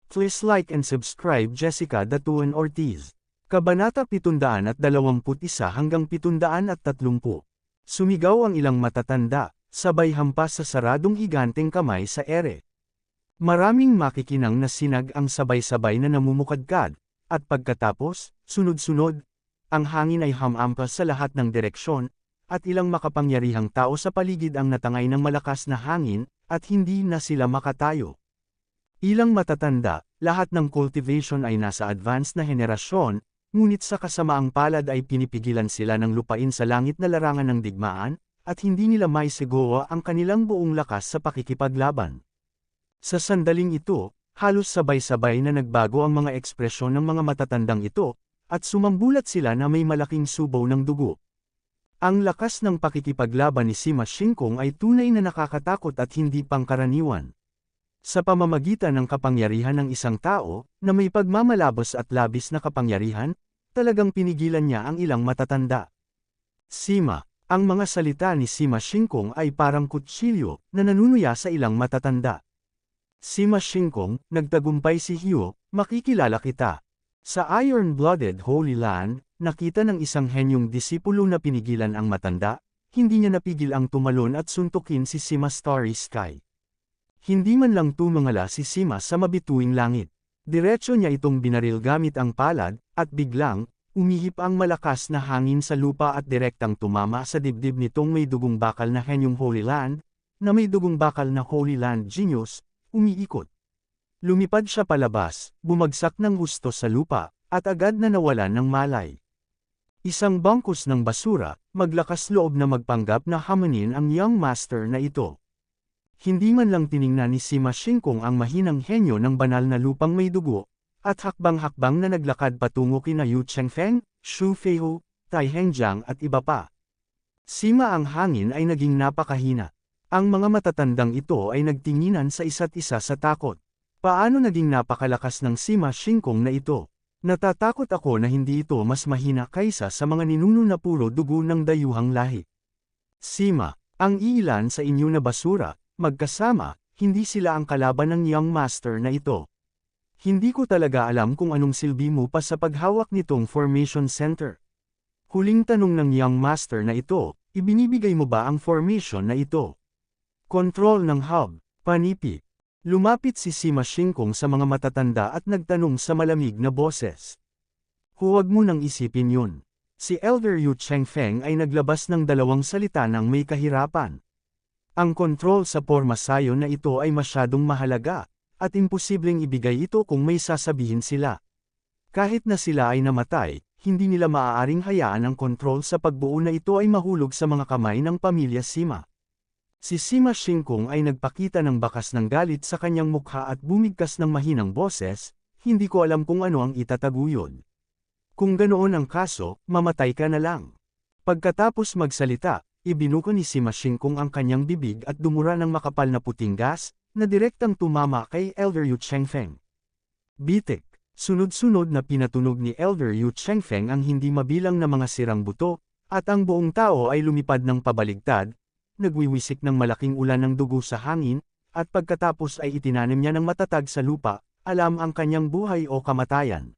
Please like and subscribe Jessica Datuan Ortiz. Kabanata 721 hanggang 730. Sumigaw ang ilang matatanda, sabay hampas sa saradong higanteng kamay sa ere. Maraming makikinang na sinag ang sabay-sabay na namumukadkad, at pagkatapos, sunod-sunod, ang hangin ay hamampas sa lahat ng direksyon, at ilang makapangyarihang tao sa paligid ang natangay ng malakas na hangin, at hindi na sila makatayo. Ilang matatanda, lahat ng cultivation ay nasa advanced na henerasyon, ngunit sa kasamaang palad ay pinipigilan sila ng lupain sa langit na larangan ng digmaan, at hindi nila maisigawa ang kanilang buong lakas sa pakikipaglaban. Sa sandaling ito, halos sabay-sabay na nagbago ang mga ekspresyon ng mga matatandang ito, at sumambulat sila na may malaking subaw ng dugo. Ang lakas ng pakikipaglaban ni Sima Shingkong ay tunay na nakakatakot at hindi pangkaraniwan. Sa pamamagitan ng kapangyarihan ng isang tao, na may pagmamalabos at labis na kapangyarihan, talagang pinigilan niya ang ilang matatanda. Sima, ang mga salita ni Sima Shingkong ay parang kutsilyo na nanunuya sa ilang matatanda. Sima Shingkong, nagtagumpay si Hyo, makikilala kita. Sa Iron-Blooded Holy Land, nakita ng isang henyong disipulo na pinigilan ang matanda, hindi niya napigil ang tumalon at suntukin si Sima Starry Sky. Hindi man lang tumangala si Sima sa mabituing langit. Diretso niya itong binaril gamit ang palad, at biglang, umihip ang malakas na hangin sa lupa at direktang tumama sa dibdib nitong may dugong bakal na henyong Holy Land, na may dugong bakal na Holy Land Genius, umiikot. Lumipad siya palabas, bumagsak ng husto sa lupa, at agad na nawalan ng malay. Isang bangkus ng basura, maglakas loob na magpanggap na hamanin ang young master na ito. Hindi man lang tiningnan ni Sima Shingkong ang mahinang henyo ng banal na lupang may dugo, at hakbang-hakbang na naglakad patungo kina Yu Chengfeng, Xu Feihu, Tai Hengjiang at iba pa. Sima ang hangin ay naging napakahina. Ang mga matatandang ito ay nagtinginan sa isa't isa sa takot. Paano naging napakalakas ng Sima Shingkong na ito? Natatakot ako na hindi ito mas mahina kaysa sa mga ninuno na puro dugo ng dayuhang lahi. Sima, ang iilan sa inyo na basura, magkasama, hindi sila ang kalaban ng young master na ito. Hindi ko talaga alam kung anong silbi mo pa sa paghawak nitong formation center. Huling tanong ng young master na ito, ibinibigay mo ba ang formation na ito? Control ng hub, panipi. Lumapit si Sima Shingkong sa mga matatanda at nagtanong sa malamig na boses. Huwag mo nang isipin yun. Si Elder Yu Chengfeng ay naglabas ng dalawang salita ng may kahirapan. Ang kontrol sa pormasayo na ito ay masyadong mahalaga, at imposibleng ibigay ito kung may sasabihin sila. Kahit na sila ay namatay, hindi nila maaaring hayaan ang kontrol sa pagbuo na ito ay mahulog sa mga kamay ng pamilya Sima. Si Sima Shingkong ay nagpakita ng bakas ng galit sa kanyang mukha at bumigkas ng mahinang boses, hindi ko alam kung ano ang itataguyod. Kung ganoon ang kaso, mamatay ka na lang. Pagkatapos magsalita, ibinuko ni Sima Shingkong ang kanyang bibig at dumura ng makapal na puting gas, na direktang tumama kay Elder Yu Chengfeng. Bitik, sunod-sunod na pinatunog ni Elder Yu Chengfeng ang hindi mabilang na mga sirang buto, at ang buong tao ay lumipad ng pabaligtad, nagwiwisik ng malaking ulan ng dugo sa hangin, at pagkatapos ay itinanim niya ng matatag sa lupa, alam ang kanyang buhay o kamatayan.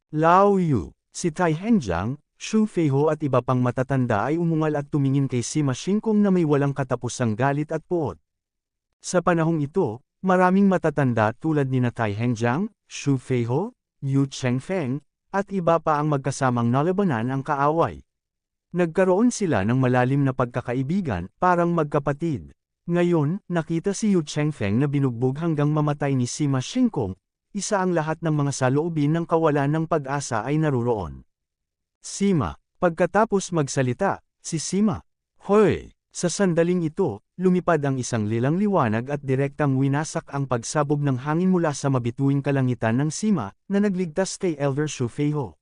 Lao Yu, si Tai Hengjiang, Xu Feihu at iba pang matatanda ay umungal at tumingin kay Sima Shingkong na may walang katapusang galit at puot. Sa panahong ito, maraming matatanda tulad ni Tai Hengjiang, Xu Feihu, Yu Chengfeng, at iba pa ang magkasamang nalabanan ang kaaway. Nagkaroon sila ng malalim na pagkakaibigan, parang magkapatid. Ngayon, nakita si Yu Chengfeng na binugbog hanggang mamatay ni Sima Shingkong, isa ang lahat ng mga saloobin ng kawalan ng pag-asa ay naruroon. Sima, pagkatapos magsalita, si Sima, Hoy! Sa sandaling ito, lumipad ang isang lilang liwanag at direktang winasak ang pagsabog ng hangin mula sa mabituing kalangitan ng Sima, na nagligtas kay Elder Xu Feihu.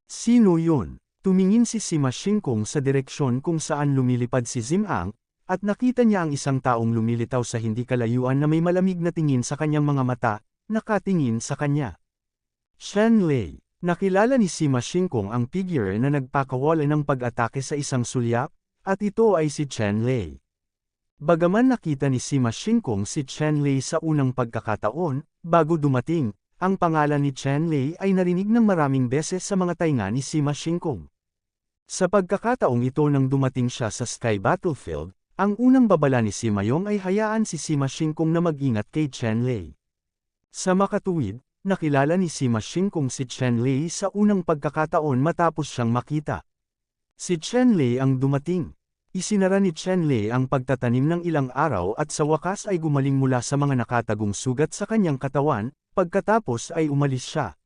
Sino yun? Tumingin si Sima Shingkong sa direksyon kung saan lumilipad si Zimang, at nakita niya ang isang taong lumilitaw sa hindi kalayuan na may malamig na tingin sa kanyang mga mata, nakatingin sa kanya. Shen Lei. Nakilala ni Sima Shingkong ang figure na nagpakawala ng pag-atake sa isang sulyap, at ito ay si Chen Lei. Bagaman nakita ni Sima Shingkong si Chen Lei sa unang pagkakataon, bago dumating, ang pangalan ni Chen Lei ay narinig ng maraming beses sa mga tainga ni Sima Shingkong. Sa pagkakataong ito nang dumating siya sa Sky Battlefield, ang unang babala ni Sima Yong ay hayaan si Sima Shingkong na mag-ingat kay Chen Lei. Sa makatuwid, nakilala ni Sima Shingkong si Chen Lei sa unang pagkakataon matapos siyang makita. Si Chen Lei ang dumating. Isinara ni Chen Lei ang pagtatanim ng ilang araw at sa wakas ay gumaling mula sa mga nakatagong sugat sa kanyang katawan, pagkatapos ay umalis siya.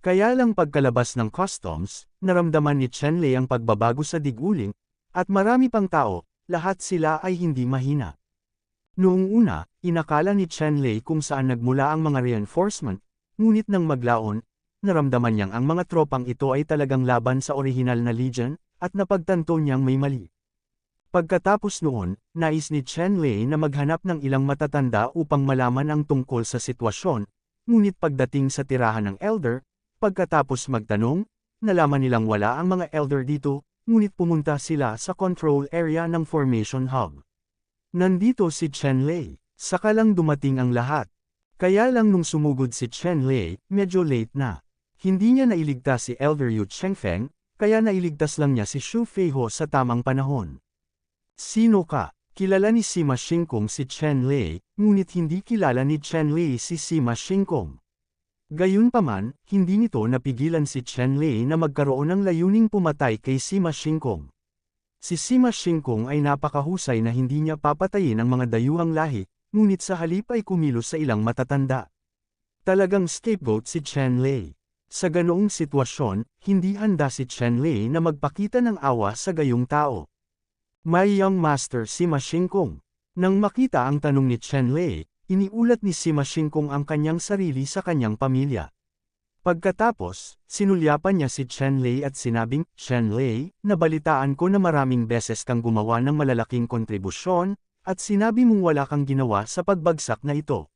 Kaya lang pagkalabas ng customs, naramdaman ni Chen Lei ang pagbabago sa diguling, at marami pang tao, lahat sila ay hindi mahina. Noong una, inakala ni Chen Lei kung saan nagmula ang mga reinforcement, ngunit nang maglaon, naramdaman niyang ang mga tropang ito ay talagang laban sa orihinal na Legion, at napagtanto niyang may mali. Pagkatapos noon, nais ni Chen Lei na maghanap ng ilang matatanda upang malaman ang tungkol sa sitwasyon, ngunit pagdating sa tirahan ng Elder, pagkatapos magtanong, nalaman nilang wala ang mga Elder dito, ngunit pumunta sila sa control area ng Formation Hub. Nandito si Chen Lei, saka lang dumating ang lahat. Kaya lang nung sumugod si Chen Lei, medyo late na. Hindi niya nailigtas si Elder Yu Chengfeng, kaya nailigtas lang niya si Xu Feiho sa tamang panahon. Sino ka? Kilala ni Sima Shingkong si Chen Lei, ngunit hindi kilala ni Chen Lei si Sima Shingkong. Gayunpaman, hindi nito napigilan si Chen Lei na magkaroon ng layuning pumatay kay Sima Shingkong. Si Sima Shingkong ay napakahusay na hindi niya papatayin ang mga dayuhang lahi, ngunit sa halip ay kumilos sa ilang matatanda. Talagang scapegoat si Chen Lei. Sa ganoong sitwasyon, hindi handa si Chen Lei na magpakita ng awa sa gayong tao. May young master Sima Shingkong. Nang makita ang tanong ni Chen Lei, iniulat ni Sima Shingkong ang kanyang sarili sa kanyang pamilya. Pagkatapos, sinulyapan niya si Chen Lei at sinabing, Chen Lei, nabalitaan ko na maraming beses kang gumawa ng malalaking kontribusyon, at sinabi mong wala kang ginawa sa pagbagsak na ito.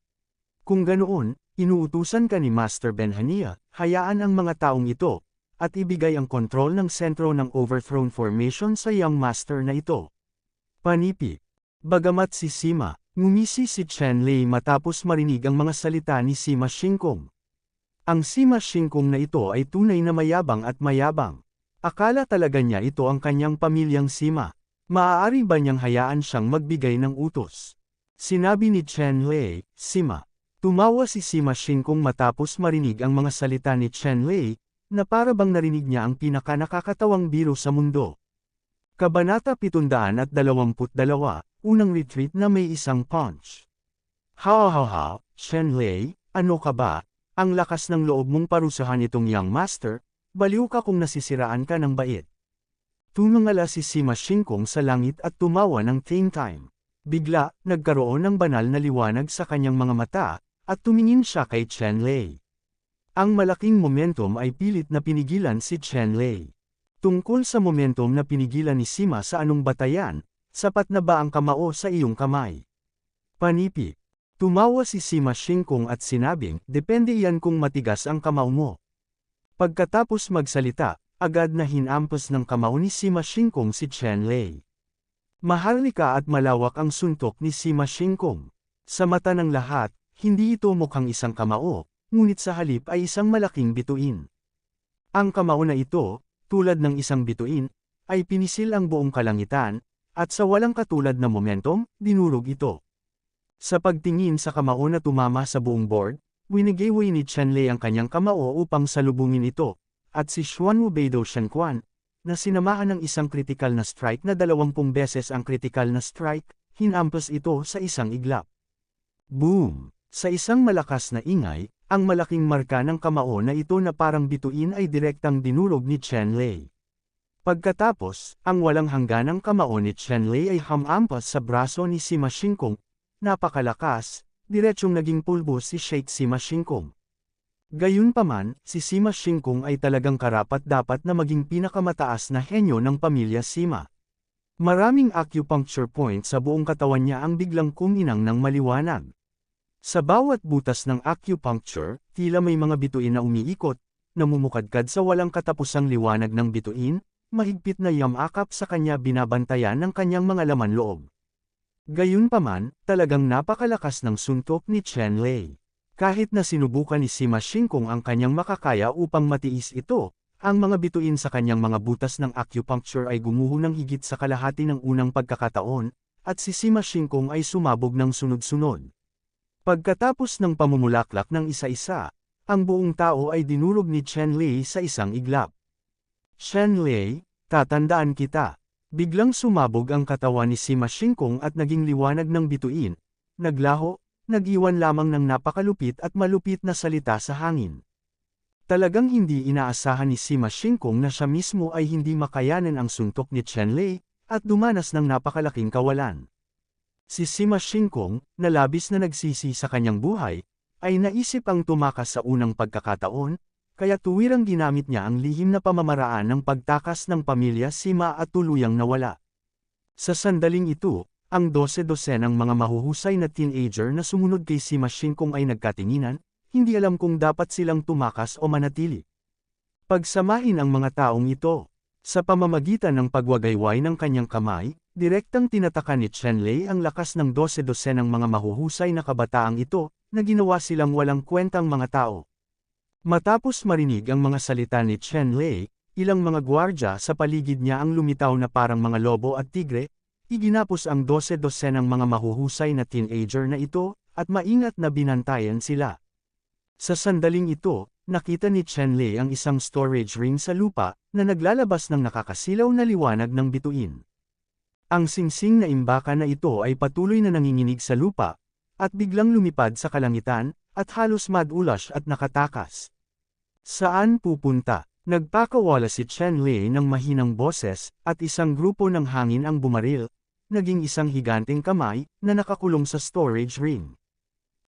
Kung ganoon, inuutusan ka ni Master Benhania, hayaan ang mga taong ito, at ibigay ang kontrol ng sentro ng Overthrown Formation sa Young Master na ito. Panipi. Bagamat si Sima, ngumisi si Chen Lei matapos marinig ang mga salita ni Sima Shingkong. Ang Sima Shingkong na ito ay tunay na mayabang at mayabang. Akala talaga niya ito ang kanyang pamilyang Sima. Maaari ba niyang hayaan siyang magbigay ng utos? Sinabi ni Chen Lei, Sima. Tumawa si Sima Shingkong matapos marinig ang mga salita ni Chen Lei, na para bang narinig niya ang pinakanakakatawang biro sa mundo. Kabanata 722, Unang Retreat na may isang punch. Ha, Chen Lei, ano ka ba? Ang lakas ng loob mong parusahan itong young master, baliw ka kung nasisiraan ka ng bait. Tumangala si Sima Shingkong sa langit at tumawa ng same time. Bigla, nagkaroon ng banal na liwanag sa kanyang mga mata, at tumingin siya kay Chen Lei. Ang malaking momentum ay pilit na pinigilan si Chen Lei. Tungkol sa momentum na pinigilan ni Sima sa anong batayan, sapat na ba ang kamao sa iyong kamay? Panipi. Tumawa si Sima Shingkong at sinabing, depende iyan kung matigas ang kamao mo. Pagkatapos magsalita, agad na hinampas ng kamao ni Sima Shingkong si Chen Lei. Maharlika at malawak ang suntok ni Sima Shingkong. Sa mata ng lahat, hindi ito mukhang isang kamao, ngunit sa halip ay isang malaking bituin. Ang kamao na ito, tulad ng isang bituin, ay pinisil ang buong kalangitan, at sa walang katulad na momentum, dinurog ito. Sa pagtingin sa kamao na tumama sa buong board, winigayway ni Chen Lei ang kanyang kamao upang salubungin ito, at si Xuanwu Beidou Shenquan, na sinamahan ng isang kritikal na strike na 20 beses ang kritikal na strike, hinampas ito sa isang iglap. Boom! Sa isang malakas na ingay, ang malaking marka ng kamao na ito na parang bituin ay direktang dinurog ni Chen Lei. Pagkatapos, ang walang hangganang kamao ni Chen Lei ay hamampas sa braso ni Sima Shingkong. Napakalakas, diretsyong naging pulbo si Sheikh Sima Shingkong. Gayunpaman, si Sima Shingkong ay talagang karapat-dapat na maging pinakamataas na henyo ng pamilya Sima. Maraming acupuncture point sa buong katawan niya ang biglang kuminang ng maliwanag. Sa bawat butas ng acupuncture, tila may mga bituin na umiikot, namumukadkad sa walang katapusang liwanag ng bituin, mahigpit na yamakap sa kanya binabantayan ng kanyang mga laman loob. Gayunpaman, talagang napakalakas ng suntok ni Chen Lei. Kahit na sinubukan ni Sima Xingkong ang kanyang makakaya upang matiis ito, ang mga bituin sa kanyang mga butas ng acupuncture ay gumuho ng higit sa kalahati ng unang pagkakataon, at si Sima Xingkong ay sumabog ng sunod-sunod. Pagkatapos ng pamumulaklak ng isa-isa, ang buong tao ay dinurog ni Chen Lei sa isang iglap. Chen Lei, tatandaan kita. Biglang sumabog ang katawan ni Sima Xingkong at naging liwanag ng bituin, naglaho, nag-iwan lamang ng napakalupit at malupit na salita sa hangin. Talagang hindi inaasahan ni Sima Xingkong na siya mismo ay hindi makayanan ang suntok ni Chen Lei, at dumanas ng napakalaking kawalan. Si Sima Xingkong, na labis na nagsisi sa kanyang buhay, ay naisip ang tumakas sa unang pagkakataon, kaya tuwirang ginamit niya ang lihim na pamamaraan ng pagtakas ng pamilya Sima at tuluyang nawala. Sa sandaling ito, ang 12-12 ng mga mahuhusay na teenager na sumunod kay Sima Xingkong ay nagkatinginan, hindi alam kung dapat silang tumakas o manatili. Pagsamahin ang mga taong ito. Sa pamamagitan ng pagwagayway ng kanyang kamay, direktang tinataka ni Chen Lei ang lakas ng 12-12 ng mga mahuhusay na kabataang ito, na ginawa silang walang kwentang mga tao. Matapos marinig ang mga salita ni Chen Lei, ilang mga gwardya sa paligid niya ang lumitaw na parang mga lobo at tigre, iginapos ang 12-12 ng mga mahuhusay na teenager na ito, at maingat na binantayan sila. Sa sandaling ito, nakita ni Chen Lei ang isang storage ring sa lupa, na naglalabas ng nakakasilaw na liwanag ng bituin. Ang singsing na imbaka na ito ay patuloy na nanginginig sa lupa, at biglang lumipad sa kalangitan, at halos madulas at nakatakas. Saan pupunta? Nagpakawala si Chen Lei ng mahinang boses, at isang grupo ng hangin ang bumaril, naging isang higanteng kamay, na nakakulong sa storage ring.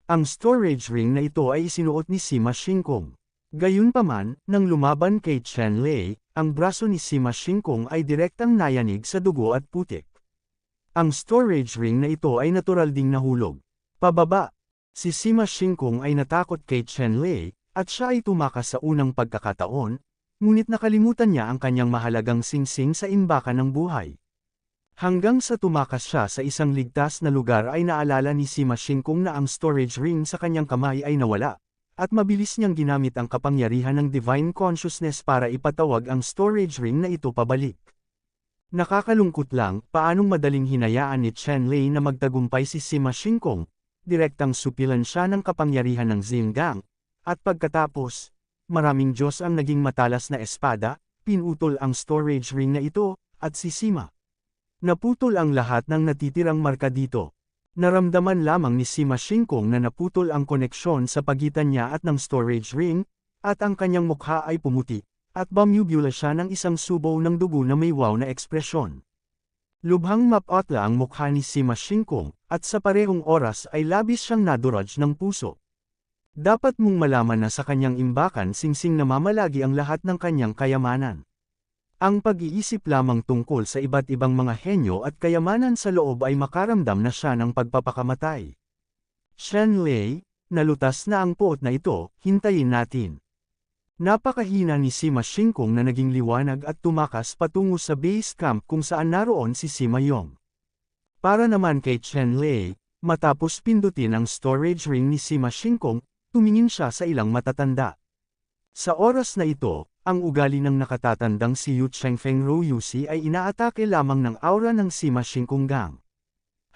Ang storage ring na ito ay isinuot ni Sima Xingkong. Gayunpaman, nang lumaban kay Chen Lei, ang braso ni Sima Xingkong ay direktang nayanig sa dugo at putik. Ang storage ring na ito ay natural ding nahulog. Pababa. Si Sima Xingkong ay natakot kay Chen Lei, at siya ay tumakas sa unang pagkakataon, ngunit nakalimutan niya ang kanyang mahalagang singsing sa imbaka ng buhay. Hanggang sa tumakas siya sa isang ligtas na lugar ay naalala ni Sima Xingkong na ang storage ring sa kanyang kamay ay nawala, at mabilis niyang ginamit ang kapangyarihan ng Divine Consciousness para ipatawag ang storage ring na ito pabalik. Nakakalungkot lang, paanong madaling hinayaan ni Chen Lei na magtagumpay si Sima Xingkong, direktang supilan siya ng kapangyarihan ng Xinggang, at pagkatapos, maraming Diyos ang naging matalas na espada, pinutol ang storage ring na ito, at si Sima. Naputol ang lahat ng natitirang marka dito. Naramdaman lamang ni Sima Xingkong na naputol ang koneksyon sa pagitan niya at ng storage ring, at ang kanyang mukha ay pumuti, at bumubula siya ng isang subaw ng dugo na may wow na ekspresyon. Lubhang mapotla ang mukha ni Sima Xingkong, at sa parehong oras ay labis siyang naduraj ng puso. Dapat mong malaman na sa kanyang imbakan singsing namamalagi ang lahat ng kanyang kayamanan. Ang pag-iisip lamang tungkol sa iba't ibang mga henyo at kayamanan sa loob ay makaramdam na siya ng pagpapakamatay. Chen Lei, nalutas na ang puot na ito, hintayin natin. Napakahina ni Sima Xingkong na naging liwanag at tumakas patungo sa base camp kung saan naroon si Sima Yong. Para naman kay Chen Lei, matapos pindutin ang storage ring ni Sima Xingkong, tumingin siya sa ilang matatanda. Sa oras na ito, ang ugali ng nakatatandang si Yu Chengfeng Rouyusi ay inaatake lamang ng aura ng Sima Xingkong Gang.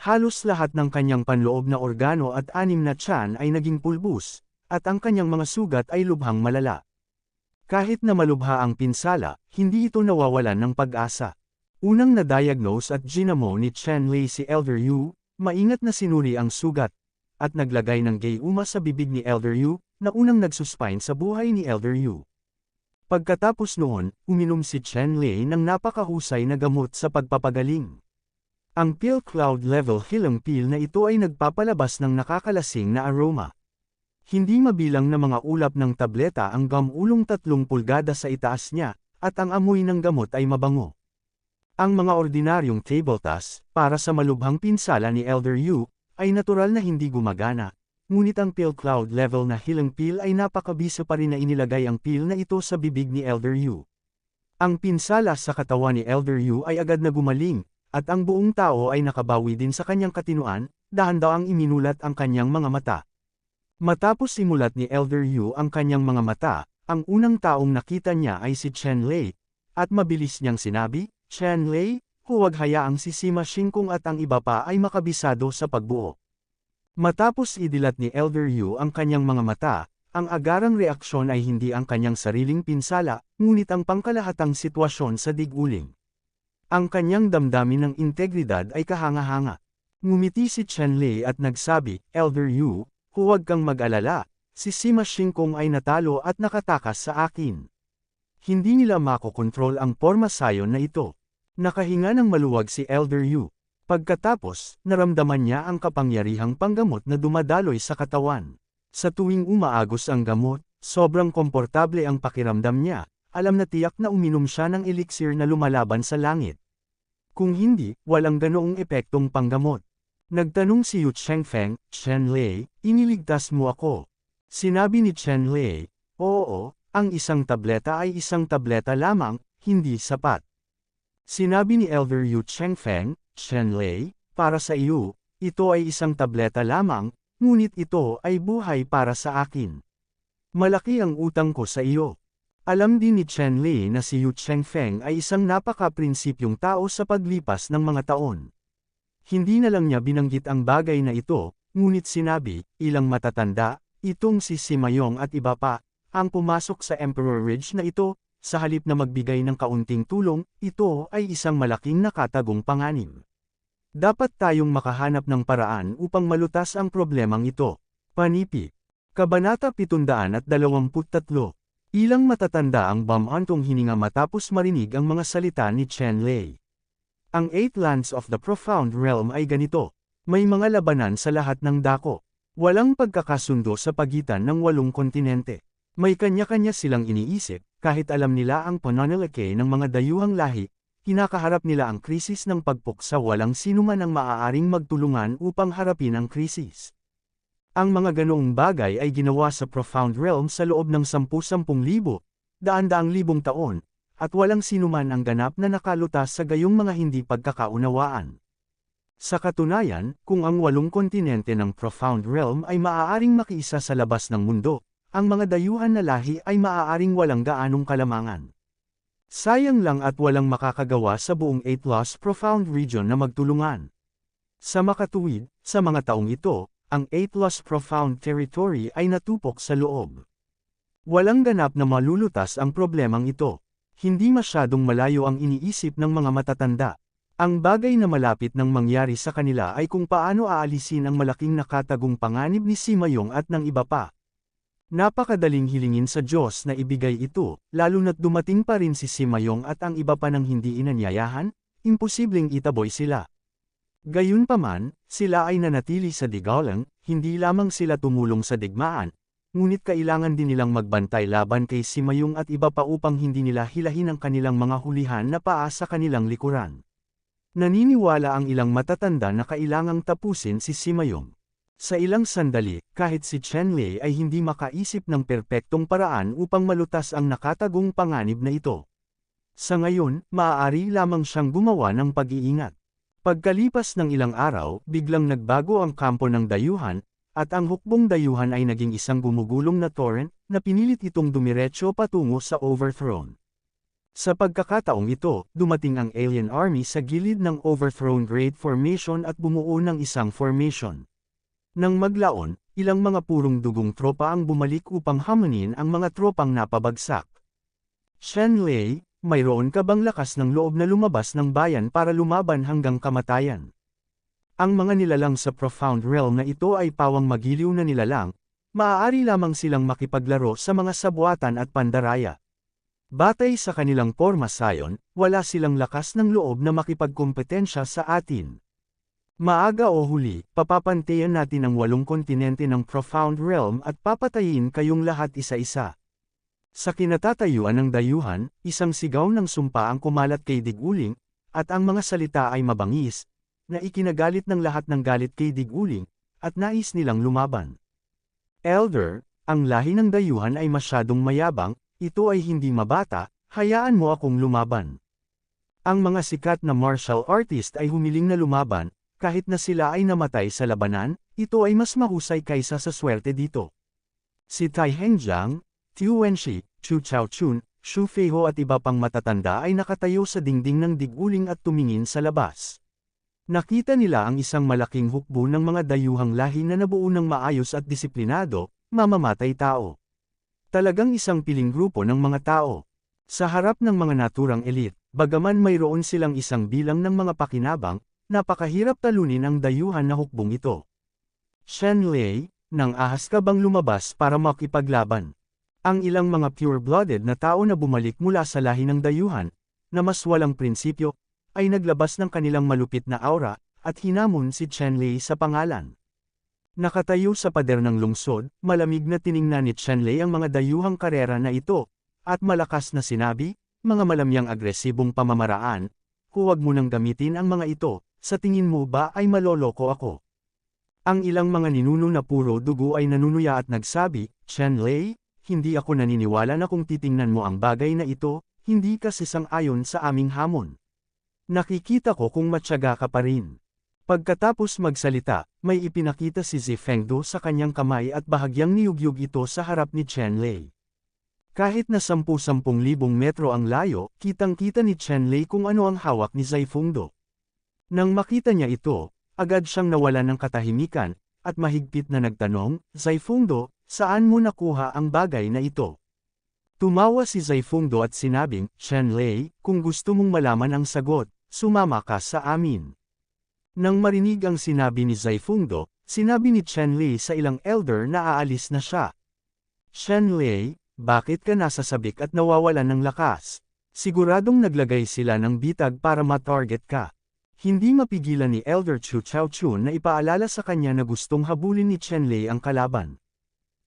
Halos lahat ng kanyang panloob na organo at anim na tiyan ay naging pulbus, at ang kanyang mga sugat ay lubhang malala. Kahit na malubha ang pinsala, hindi ito nawawalan ng pag-asa. Unang na-diagnose at ginamo ni Chen Lei si Elder Yu, maingat na sinuri ang sugat, at naglagay ng gayuma sa bibig ni Elder Yu, na unang nagsuspine sa buhay ni Elder Yu. Pagkatapos noon, uminom si Chen Lei ng napakahusay na gamot sa pagpapagaling. Ang pill cloud level healing pill na ito ay nagpapalabas ng nakakalasing na aroma. Hindi mabilang na mga ulap ng tableta ang gamulong 3 pulgada sa itaas niya, at ang amoy ng gamot ay mabango. Ang mga ordinaryong tabletas, para sa malubhang pinsala ni Elder Yu, ay natural na hindi gumagana. Ngunit ang pill cloud level na healing pill ay napakabisa pa rin na inilagay ang pill na ito sa bibig ni Elder Yu. Ang pinsala sa katawan ni Elder Yu ay agad na gumaling, at ang buong tao ay nakabawi din sa kanyang katinuan, dahan-daang iminulat ang kanyang mga mata. Matapos simulat ni Elder Yu ang kanyang mga mata, ang unang taong nakita niya ay si Chen Lei, at mabilis niyang sinabi, "Chen Lei, huwag hayaang si Sima Xingkong at ang iba pa ay makabisado sa pagbuo." Matapos idilat ni Elder Yu ang kanyang mga mata, ang agarang reaksyon ay hindi ang kanyang sariling pinsala, ngunit ang pangkalahatang sitwasyon sa dig-uling. Ang kanyang damdamin ng integridad ay kahanga-hanga. Ngumiti si Chen Lei at nagsabi, "Elder Yu, huwag kang mag-alala, si Sima Xingkong ay natalo at nakatakas sa akin. Hindi nila makokontrol ang porma sayon na ito." Nakahinga ng maluwag si Elder Yu. Pagkatapos, naramdaman niya ang kapangyarihang panggamot na dumadaloy sa katawan. Sa tuwing umaagos ang gamot, sobrang komportable ang pakiramdam niya, alam na tiyak na uminom siya ng elixir na lumalaban sa langit. Kung hindi, walang ganoong epektong panggamot. Nagtanong si Yu Chengfeng, "Chen Lei, iniligtas mo ako?" Sinabi ni Chen Lei, "Oo, ang isang tableta ay isang tableta lamang, hindi sapat." Sinabi ni Elder Yu Chengfeng, "Chen Lei, para sa iyo, ito ay isang tableta lamang, ngunit ito ay buhay para sa akin. Malaki ang utang ko sa iyo." Alam din ni Chen Lei na si Yu Chengfeng ay isang napaka-prinsipyong tao sa paglipas ng mga taon. Hindi na lang niya binanggit ang bagay na ito, ngunit sinabi, ilang matatanda, itong si Sima Yong at iba pa, ang pumasok sa Emperor Ridge na ito, sa halip na magbigay ng kaunting tulong, ito ay isang malaking nakatagong panganib. Dapat tayong makahanap ng paraan upang malutas ang problemang ito. Panipik. Kabanata 723. Ilang matatanda ang bumantong hininga matapos marinig ang mga salita ni Chen Lei. Ang 8 lands of the Profound Realm ay ganito. May mga labanan sa lahat ng dako. Walang pagkakasundo sa pagitan ng 8 kontinente. May kanya-kanya silang iniisip, kahit alam nila ang pananalaki ng mga dayuhang lahi, kinakaharap nila ang krisis ng pagpuksa, walang sinuman ang maaaring magtulungan upang harapin ang krisis. Ang mga ganoong bagay ay ginawa sa Profound Realm sa loob ng 10,000, daan-daang libong taon, at walang sinuman ang ganap na nakalutas sa gayong mga hindi pagkakaunawaan. Sa katunayan, kung ang 8 kontinente ng Profound Realm ay maaaring makiisa sa labas ng mundo, ang mga dayuhan na lahi ay maaaring walang gaanong kalamangan. Sayang lang at walang makakagawa sa buong 8 Lost Profound Region na magtulungan. Sa makatuwid, sa mga taong ito, ang 8 Lost Profound Territory ay natupok sa loob. Walang ganap na malulutas ang problemang ito. Hindi masyadong malayo ang iniisip ng mga matatanda. Ang bagay na malapit nang mangyari sa kanila ay kung paano aalisin ang malaking nakatagong panganib ni Sima Yong at ng iba pa. Napakadaling hilingin sa Diyos na ibigay ito, lalo na't dumating pa rin si Sima Yong at ang iba pa nang hindi inanyayahan, imposibleng itaboy sila. Gayunpaman, sila ay nanatili sa Digaolang, hindi lamang sila tumulong sa digmaan, ngunit kailangan din nilang magbantay laban kay Sima Yong at iba pa upang hindi nila hilahin ang kanilang mga hulihan na paa sa kanilang likuran. Naniniwala ang ilang matatanda na kailangang tapusin si Sima Yong. Sa ilang sandali, kahit si Chen Lei ay hindi makaisip ng perpektong paraan upang malutas ang nakatagong panganib na ito. Sa ngayon, maaari lamang siyang gumawa ng pag-iingat. Pagkalipas ng ilang araw, biglang nagbago ang kampo ng dayuhan, at ang hukbong dayuhan ay naging isang gumugulong na torrent, na pinilit itong dumiretso patungo sa Overthrown. Sa pagkakataong ito, dumating ang alien army sa gilid ng Overthrown Great Formation at bumuo ng isang formation. Nang maglaon, ilang mga purong dugong tropa ang bumalik upang hamunin ang mga tropang napabagsak. Chen Lei, mayroon ka bang lakas ng loob na lumabas ng bayan para lumaban hanggang kamatayan? Ang mga nilalang sa Profound Realm na ito ay pawang magiliw na nilalang, maaari lamang silang makipaglaro sa mga sabwatan at pandaraya. Batay sa kanilang porma sayon, wala silang lakas ng loob na makipagkompetensya sa atin. Maaga o huli, papapantayan natin ang 8 kontinente ng Profound Realm at papatayin kayong lahat isa-isa. Sa kinatatayuan ng dayuhan, isang sigaw ng sumpa ang kumalat kay Dig-uling, at ang mga salita ay mabangis, na ikinagalit ng lahat ng galit kay Dig-uling, at nais nilang lumaban. Elder, ang lahi ng dayuhan ay masyadong mayabang, ito ay hindi mabata, hayaan mo akong lumaban. Ang mga sikat na martial artist ay humiling na lumaban, kahit na sila ay namatay sa labanan, ito ay mas mahusay kaysa sa swerte dito. Si Tai Hengjiang, Tiu Wenshi, Chu Chaochun, Xu Feiho at iba pang matatanda ay nakatayo sa dingding ng diguling at tumingin sa labas. Nakita nila ang isang malaking hukbo ng mga dayuhang lahi na nabuo ng maayos at disiplinado, mamamatay tao. Talagang isang piling grupo ng mga tao. Sa harap ng mga naturang elite, bagaman mayroon silang isang bilang ng mga pakinabang, napakahirap talunin ang dayuhan na hukbong ito. Shen Lei, nang ahas ka bang lumabas para makipaglaban? Ang ilang mga pure-blooded na tao na bumalik mula sa lahi ng dayuhan, na mas walang prinsipyo, ay naglabas ng kanilang malupit na aura, at hinamon si Chen Lei sa pangalan. Nakatayo sa pader ng lungsod, malamig na tiningnan ni Chen Lei ang mga dayuhang karera na ito, at malakas na sinabi, mga malamyang agresibong pamamaraan, huwag mo nang gamitin ang mga ito, sa tingin mo ba ay maloloko ako? Ang ilang mga ninuno na puro dugo ay nanunuya at nagsabi, Chen Lei, hindi ako naniniwala na kung titingnan mo ang bagay na ito, hindi ka sisang-ayon sa aming hamon. Nakikita ko kung matyaga ka pa rin. Pagkatapos magsalita, may ipinakita si Zifengdo sa kanyang kamay at bahagyang niyugyug ito sa harap ni Chen Lei. Kahit na 10,000 metro ang layo, kitang-kita ni Chen Lei kung ano ang hawak ni Zifengdo. Nang makita niya ito, agad siyang nawalan ng katahimikan, at mahigpit na nagtanong, Zifengdo, saan mo nakuha ang bagay na ito? Tumawa si Zifengdo at sinabing, Chen Lei, kung gusto mong malaman ang sagot, sumama ka sa amin. Nang marinig ang sinabi ni Zifengdo, sinabi ni Chen Lei sa ilang elder na aalis na siya. Chen Lei, bakit ka nasasabik at nawawalan ng lakas? Siguradong naglagay sila ng bitag para ma-target ka. Hindi mapigilan ni Elder Chu Chaochun na ipaalala sa kanya na gustong habulin ni Chen Lei ang kalaban.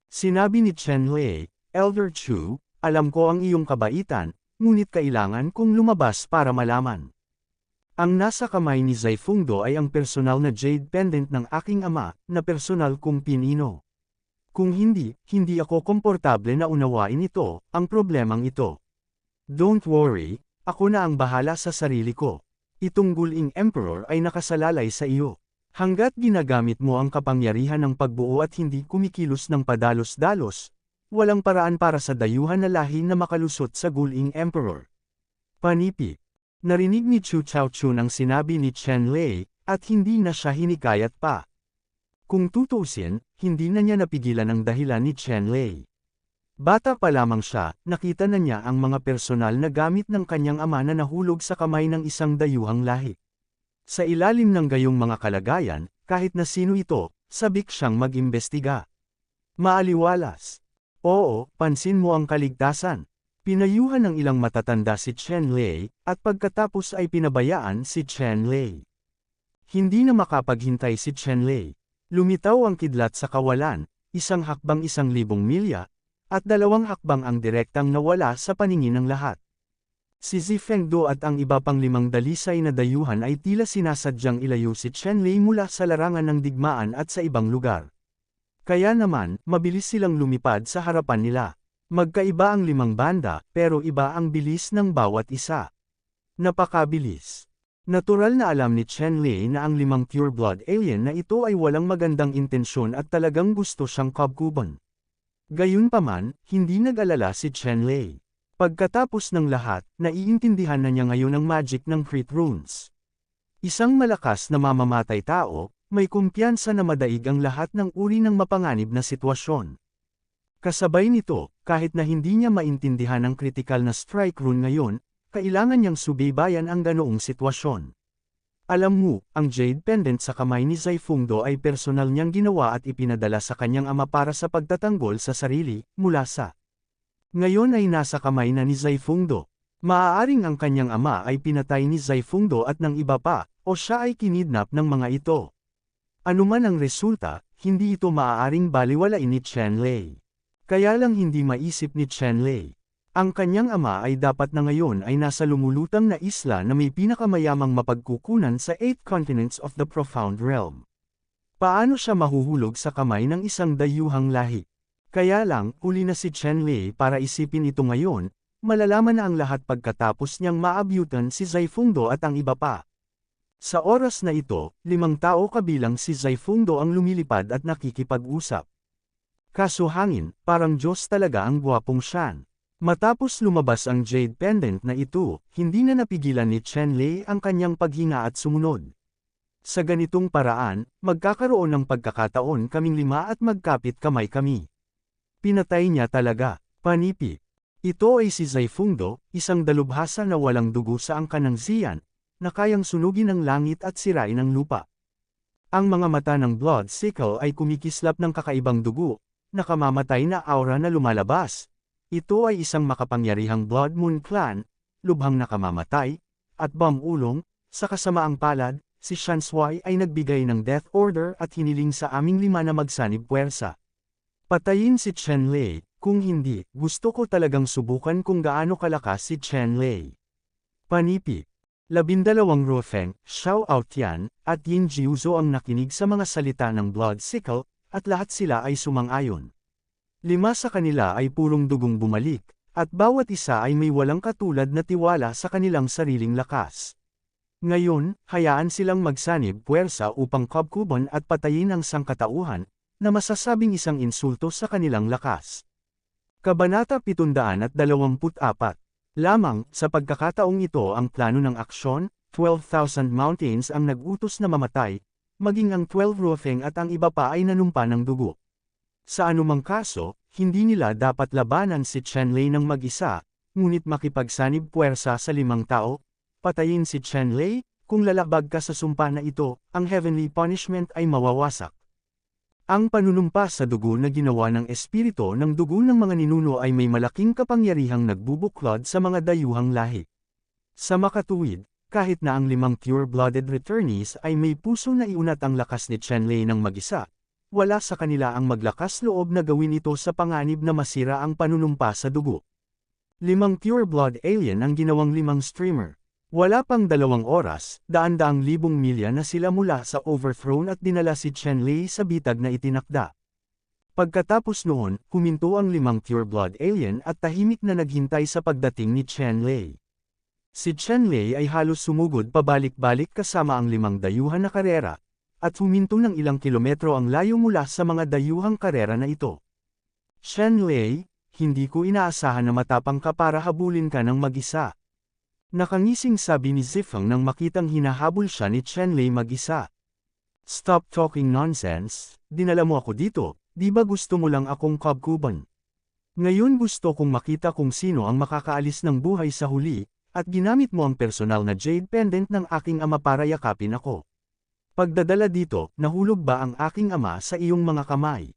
Sinabi ni Chen Lei, Elder Chu, alam ko ang iyong kabaitan, ngunit kailangan kong lumabas para malaman. Ang nasa kamay ni Zifengdo ay ang personal na jade pendant ng aking ama, na personal kong pinino. Kung hindi ako komportable na unawain ito, ang problemang ito. Don't worry, ako na ang bahala sa sarili ko. Itong Guling Emperor ay nakasalalay sa iyo. Hanggat ginagamit mo ang kapangyarihan ng pagbuo at hindi kumikilos ng padalos-dalos, walang paraan para sa dayuhan na lahi na makalusot sa Guling Emperor. Panipi. Narinig ni Chu Chaochun ang sinabi ni Chen Lei, at hindi na siya hinikayat pa. Kung tutuusin, hindi na niya napigilan ang dahilan ni Chen Lei. Bata pa lamang siya, nakita na niya ang mga personal na gamit ng kanyang ama na nahulog sa kamay ng isang dayuhang lahi. Sa ilalim ng gayong mga kalagayan, kahit na sino ito, sabik siyang mag-imbestiga. Maaliwalas. Oo, pansin mo ang kaligtasan. Pinayuhan ng ilang matatanda si Chen Lei, at pagkatapos ay pinabayaan si Chen Lei. Hindi na makapaghintay si Chen Lei. Lumitaw ang kidlat sa kawalan, isang hakbang 1,000 milya, at 2 hakbang ang direktang nawala sa paningin ng lahat. Si Zifengdo at ang iba pang 5 dalisay na dayuhan ay tila sinasadyang ilayo si Chen Lei mula sa larangan ng digmaan at sa ibang lugar. Kaya naman, mabilis silang lumipad sa harapan nila. Magkaiba ang 5 banda, pero iba ang bilis ng bawat isa. Napakabilis. Natural na alam ni Chen Lei na ang 5 pure-blood alien na ito ay walang magandang intensyon at talagang gusto siyang kabkuban. Gayunpaman, hindi nag-alala si Chen Lei. Pagkatapos ng lahat, naiintindihan na niya ngayon ang magic ng crit runes. Isang malakas na mamamatay tao, may kumpiyansa na madaig ang lahat ng uri ng mapanganib na sitwasyon. Kasabay nito, kahit na hindi niya maintindihan ang critical na strike rune ngayon, kailangan niyang subaybayan ang ganoong sitwasyon. Alam mo, ang jade pendant sa kamay ni Zifengdo ay personal niyang ginawa at ipinadala sa kanyang ama para sa pagtatanggol sa sarili, mula sa. Ngayon ay nasa kamay na ni Zifengdo. Maaaring ang kanyang ama ay pinatay ni Zifengdo at ng iba pa, o siya ay kinidnap ng mga ito. Anuman ang resulta, hindi ito maaaring baliwalain ni Chen Lei. Kaya lang hindi maisip ni Chen Lei. Ang kanyang ama ay dapat na ngayon ay nasa lumulutang na isla na may pinakamayamang mapagkukunan sa 8 continents of the Profound Realm. Paano siya mahuhulog sa kamay ng isang dayuhang lahi? Kaya lang, uli na si Chen Lei para isipin ito ngayon, malalaman na ang lahat pagkatapos niyang maabyutan si Zaifundo at ang iba pa. Sa oras na ito, 5 tao kabilang si Zaifundo ang lumilipad at nakikipag-usap. Kaso hangin, parang Diyos talaga ang gwapong Shan. Matapos lumabas ang jade pendant na ito, hindi na napigilan ni Chenlei ang kanyang paghinga at sumunod. Sa ganitong paraan, magkakaroon ng pagkakataon kaming 5 at magkapit kamay kami. Pinatay niya talaga, panipi. Ito ay si Zaifundo, isang dalubhasa na walang dugo sa angkan ng Xian, na kayang sunugin ang langit at sirain ang lupa. Ang mga mata ng Blood Sickle ay kumikislap ng kakaibang dugo, nakamamatay na aura na lumalabas. Ito ay isang makapangyarihang Blood Moon Clan, lubhang nakamamatay, at Bamulong, sa kasamaang palad, si Shanswai ay nagbigay ng death order at hiniling sa aming 5 na magsanib puwersa. Patayin si Chenlei, kung hindi, gusto ko talagang subukan kung gaano kalakas si Chenlei. Panipi. 12 Ruofeng, Xiao Aotian, at Yin Jiuzo ang nakinig sa mga salita ng Blood Sickle, at lahat sila ay sumang-ayon. 5 sa kanila ay purong dugong bumalik, at bawat isa ay may walang katulad na tiwala sa kanilang sariling lakas. Ngayon, hayaan silang magsanib puwersa upang kabkuban at patayin ang sangkatauhan, na masasabing isang insulto sa kanilang lakas. Kabanata 724. Lamang, sa pagkakataong ito ang plano ng aksyon, 12,000 mountains ang nag-utos na mamatay, maging ang 12 Ruofeng at ang iba pa ay nanumpa ng dugo. Sa anumang kaso, hindi nila dapat labanan si Chenlei ng mag-isa, ngunit makipagsanib puwersa sa 5 tao, patayin si Chenlei, kung lalabag ka sa sumpa na ito, ang heavenly punishment ay mawawasak. Ang panunumpa sa dugo na ginawa ng espiritu ng dugo ng mga ninuno ay may malaking kapangyarihang nagbubuklod sa mga dayuhang lahi. Sa makatuwid, kahit na ang 5 pure-blooded returnees ay may puso na iunat ang lakas ni Chenlei ng mag-isa, wala sa kanila ang maglakas loob na gawin ito sa panganib na masira ang panunumpa sa dugo. 5 pure-blood alien ang ginawang 5 streamer. Wala pang 2 oras, daan-daang libong milya na sila mula sa overthrown at dinala si Chenlei sa bitag na itinakda. Pagkatapos noon, huminto ang 5 pure-blood alien at tahimik na naghintay sa pagdating ni Chenlei. Si Chenlei ay halos sumugod pabalik-balik kasama ang 5 dayuhan na karera, at huminto ng ilang kilometro ang layo mula sa mga dayuhang karera na ito. Chenlei, hindi ko inaasahan na matapang ka para habulin ka ng mag-isa. Nakangising sabi ni Zifeng nang makitang hinahabol siya ni Chenlei mag-isa. Stop talking nonsense, dinala mo ako dito, di ba gusto mo lang akong kabkuban? Ngayon gusto kong makita kung sino ang makakaalis ng buhay sa huli, at ginamit mo ang personal na jade pendant ng aking ama para yakapin ako. Pagdadala dito, nahulog ba ang aking ama sa iyong mga kamay?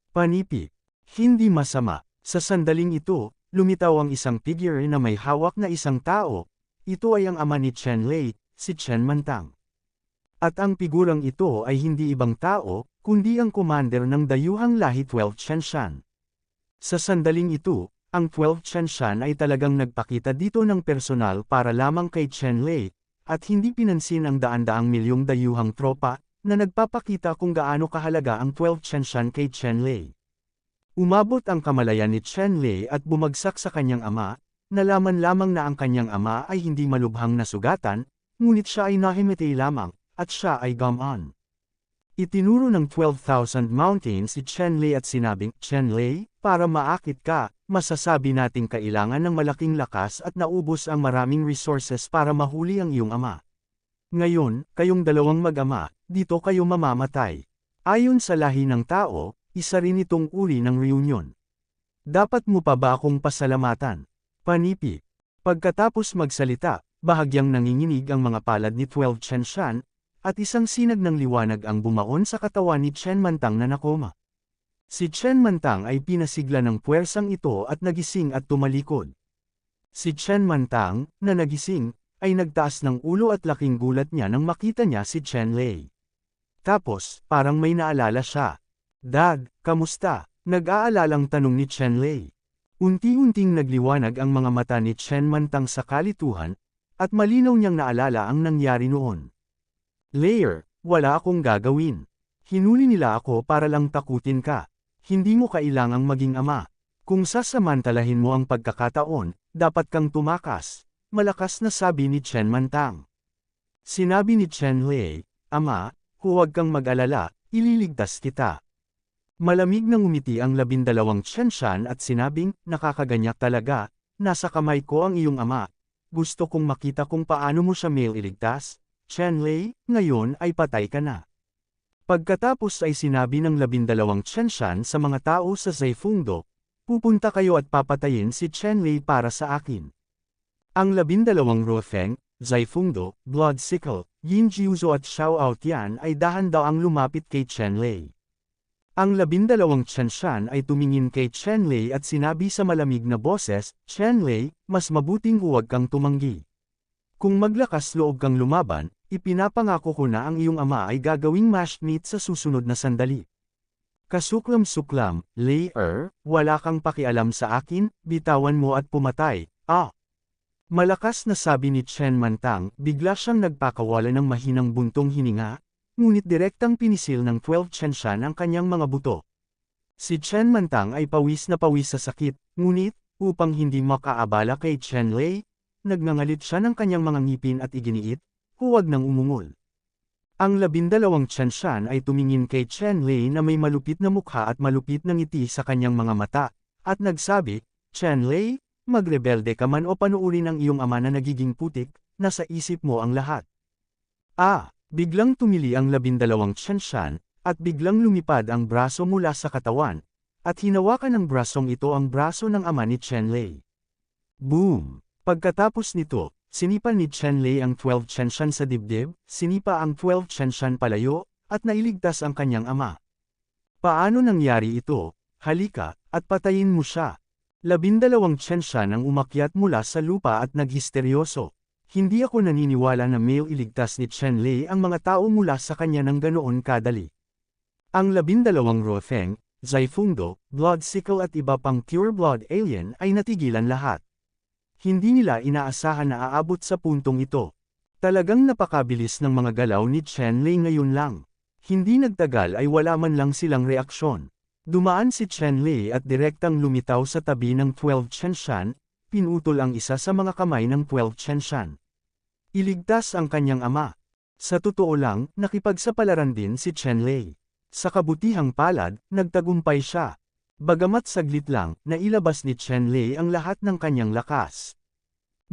Panipi. Hindi masama. Sa sandaling ito, lumitaw ang isang figure na may hawak na isang tao. Ito ay ang ama ni Chenlei, si Chen Mantang. At ang figurang ito ay hindi ibang tao, kundi ang commander ng dayuhang lahi 12 Chenshan. Sa sandaling ito, ang 12 Chenshan ay talagang nagpakita dito ng personal para lamang kay Chenlei, at hindi pinansin ang daan-daang milyong dayuhang tropa, na nagpapakita kung gaano kahalaga ang 12 Chenshan kay Chenlei. Umabot ang kamalayan ni Chenlei at bumagsak sa kanyang ama, nalaman lamang na ang kanyang ama ay hindi malubhang nasugatan, ngunit siya ay nahimatay lamang, at siya ay gumon. Itinuro ng 12,000 mountains si Chenlei at sinabing, Chenlei, para maakit ka, masasabi nating kailangan ng malaking lakas at naubos ang maraming resources para mahuli ang iyong ama. Ngayon, kayong dalawang mag-ama, dito kayo mamamatay. Ayon sa lahi ng tao, isa rin itong uri ng reunion. Dapat mo pa ba akong pasalamatan? Panipi. Pagkatapos magsalita, bahagyang nanginginig ang mga palad ni 12 Chenshan, at isang sinag ng liwanag ang bumaon sa katawan ni Chen Mantang na nakoma. Si Chen Mantang ay pinasigla ng puwersang ito at nagising at tumalikod. Si Chen Mantang, na nagising, ay nagtaas ng ulo at laking gulat niya nang makita niya si Chenlei. Tapos, parang may naalala siya. Dad, kamusta? Nag-aalalang tanong ni Chenlei. Unti-unting nagliwanag ang mga mata ni Chen Mantang sa kalituhan, at malinaw niyang naalala ang nangyari noon. Layer, wala akong gagawin. Hinuli nila ako para lang takutin ka. Hindi mo kailangang maging ama. Kung sasamantalahin mo ang pagkakataon, dapat kang tumakas, malakas na sabi ni Chen Mantang. Sinabi ni Chen Lei, Ama, huwag kang mag-alala, ililigtas kita. Malamig na ngumiti ang 12 Chenshan at sinabing, nakakaganyak talaga, nasa kamay ko ang iyong ama. Gusto kong makita kung paano mo siya iligtas. Chen Lei, ngayon ay patay ka na. Pagkatapos ay sinabi ng 12 Chenshan sa mga tao sa Zaifungdo, pupunta kayo at papatayin si Chen Lei para sa akin. Ang 12 Rofeng, Zaifungdo, Blood Sickle, Yin Jiuzo at Xiao Aotian ay dahan-daang lumapit kay Chen Lei. Ang 12 Chenshan ay tumingin kay Chen Lei at sinabi sa malamig na boses, Chen Lei, mas mabuting huwag kang tumanggi. Kung maglakas loob kang lumaban, ipinapangako ko na ang iyong ama ay gagawing mashed meat sa susunod na sandali. Kasuklam-suklam, Lei wala kang pakialam sa akin, bitawan mo at pumatay, Malakas na sabi ni Chen Mantang, bigla siyang nagpakawala ng mahinang buntong hininga, ngunit direktang pinisil ng 12 Chenshan ang kanyang mga buto. Si Chen Mantang ay pawis na pawis sa sakit, ngunit, upang hindi makaabala kay Chen Lei, nagngangalit siya ng kanyang mga ngipin at iginiit, huwag nang umungol. Ang 12 Chenshan ay tumingin kay Chen Lei na may malupit na mukha at malupit na ngiti sa kanyang mga mata, at nagsabi, Chen Lei, magrebelde ka man o panuurin ang iyong ama na nagiging putik, nasa isip mo ang lahat. Biglang tumili ang 12 Chenshan, at biglang lumipad ang braso mula sa katawan, at hinawakan ng brasong ito ang braso ng ama ni Chen Lei. Boom! Pagkatapos nito, sinipa ni Chen Lei ang 12 Chenshan sa dibdib, sinipa ang 12 Chenshan palayo, at nailigtas ang kanyang ama. Paano nangyari ito? Halika, at patayin mo siya. 12 Chenshan ang umakyat mula sa lupa at naghisteryoso. Hindi ako naniniwala na iligtas ni Chen Lei ang mga tao mula sa kanya ng ganoon kadali. Ang 12 Rofeng, Zaifungdo, Blood Sickle at iba pang pure blood alien ay natigilan lahat. Hindi nila inaasahan na aabot sa puntong ito. Talagang napakabilis ng mga galaw ni Chen Lei ngayon lang. Hindi nagtagal ay wala man lang silang reaksyon. Dumaan si Chen Lei at direktang lumitaw sa tabi ng 12 Chenshan, pinutol ang isa sa mga kamay ng 12 Chenshan. Iligtas ang kanyang ama. Sa totoo lang, nakipagsapalaran din si Chen Lei. Sa kabutihang palad, nagtagumpay siya. Bagamat saglit lang, nailabas ni Chen Lei ang lahat ng kanyang lakas.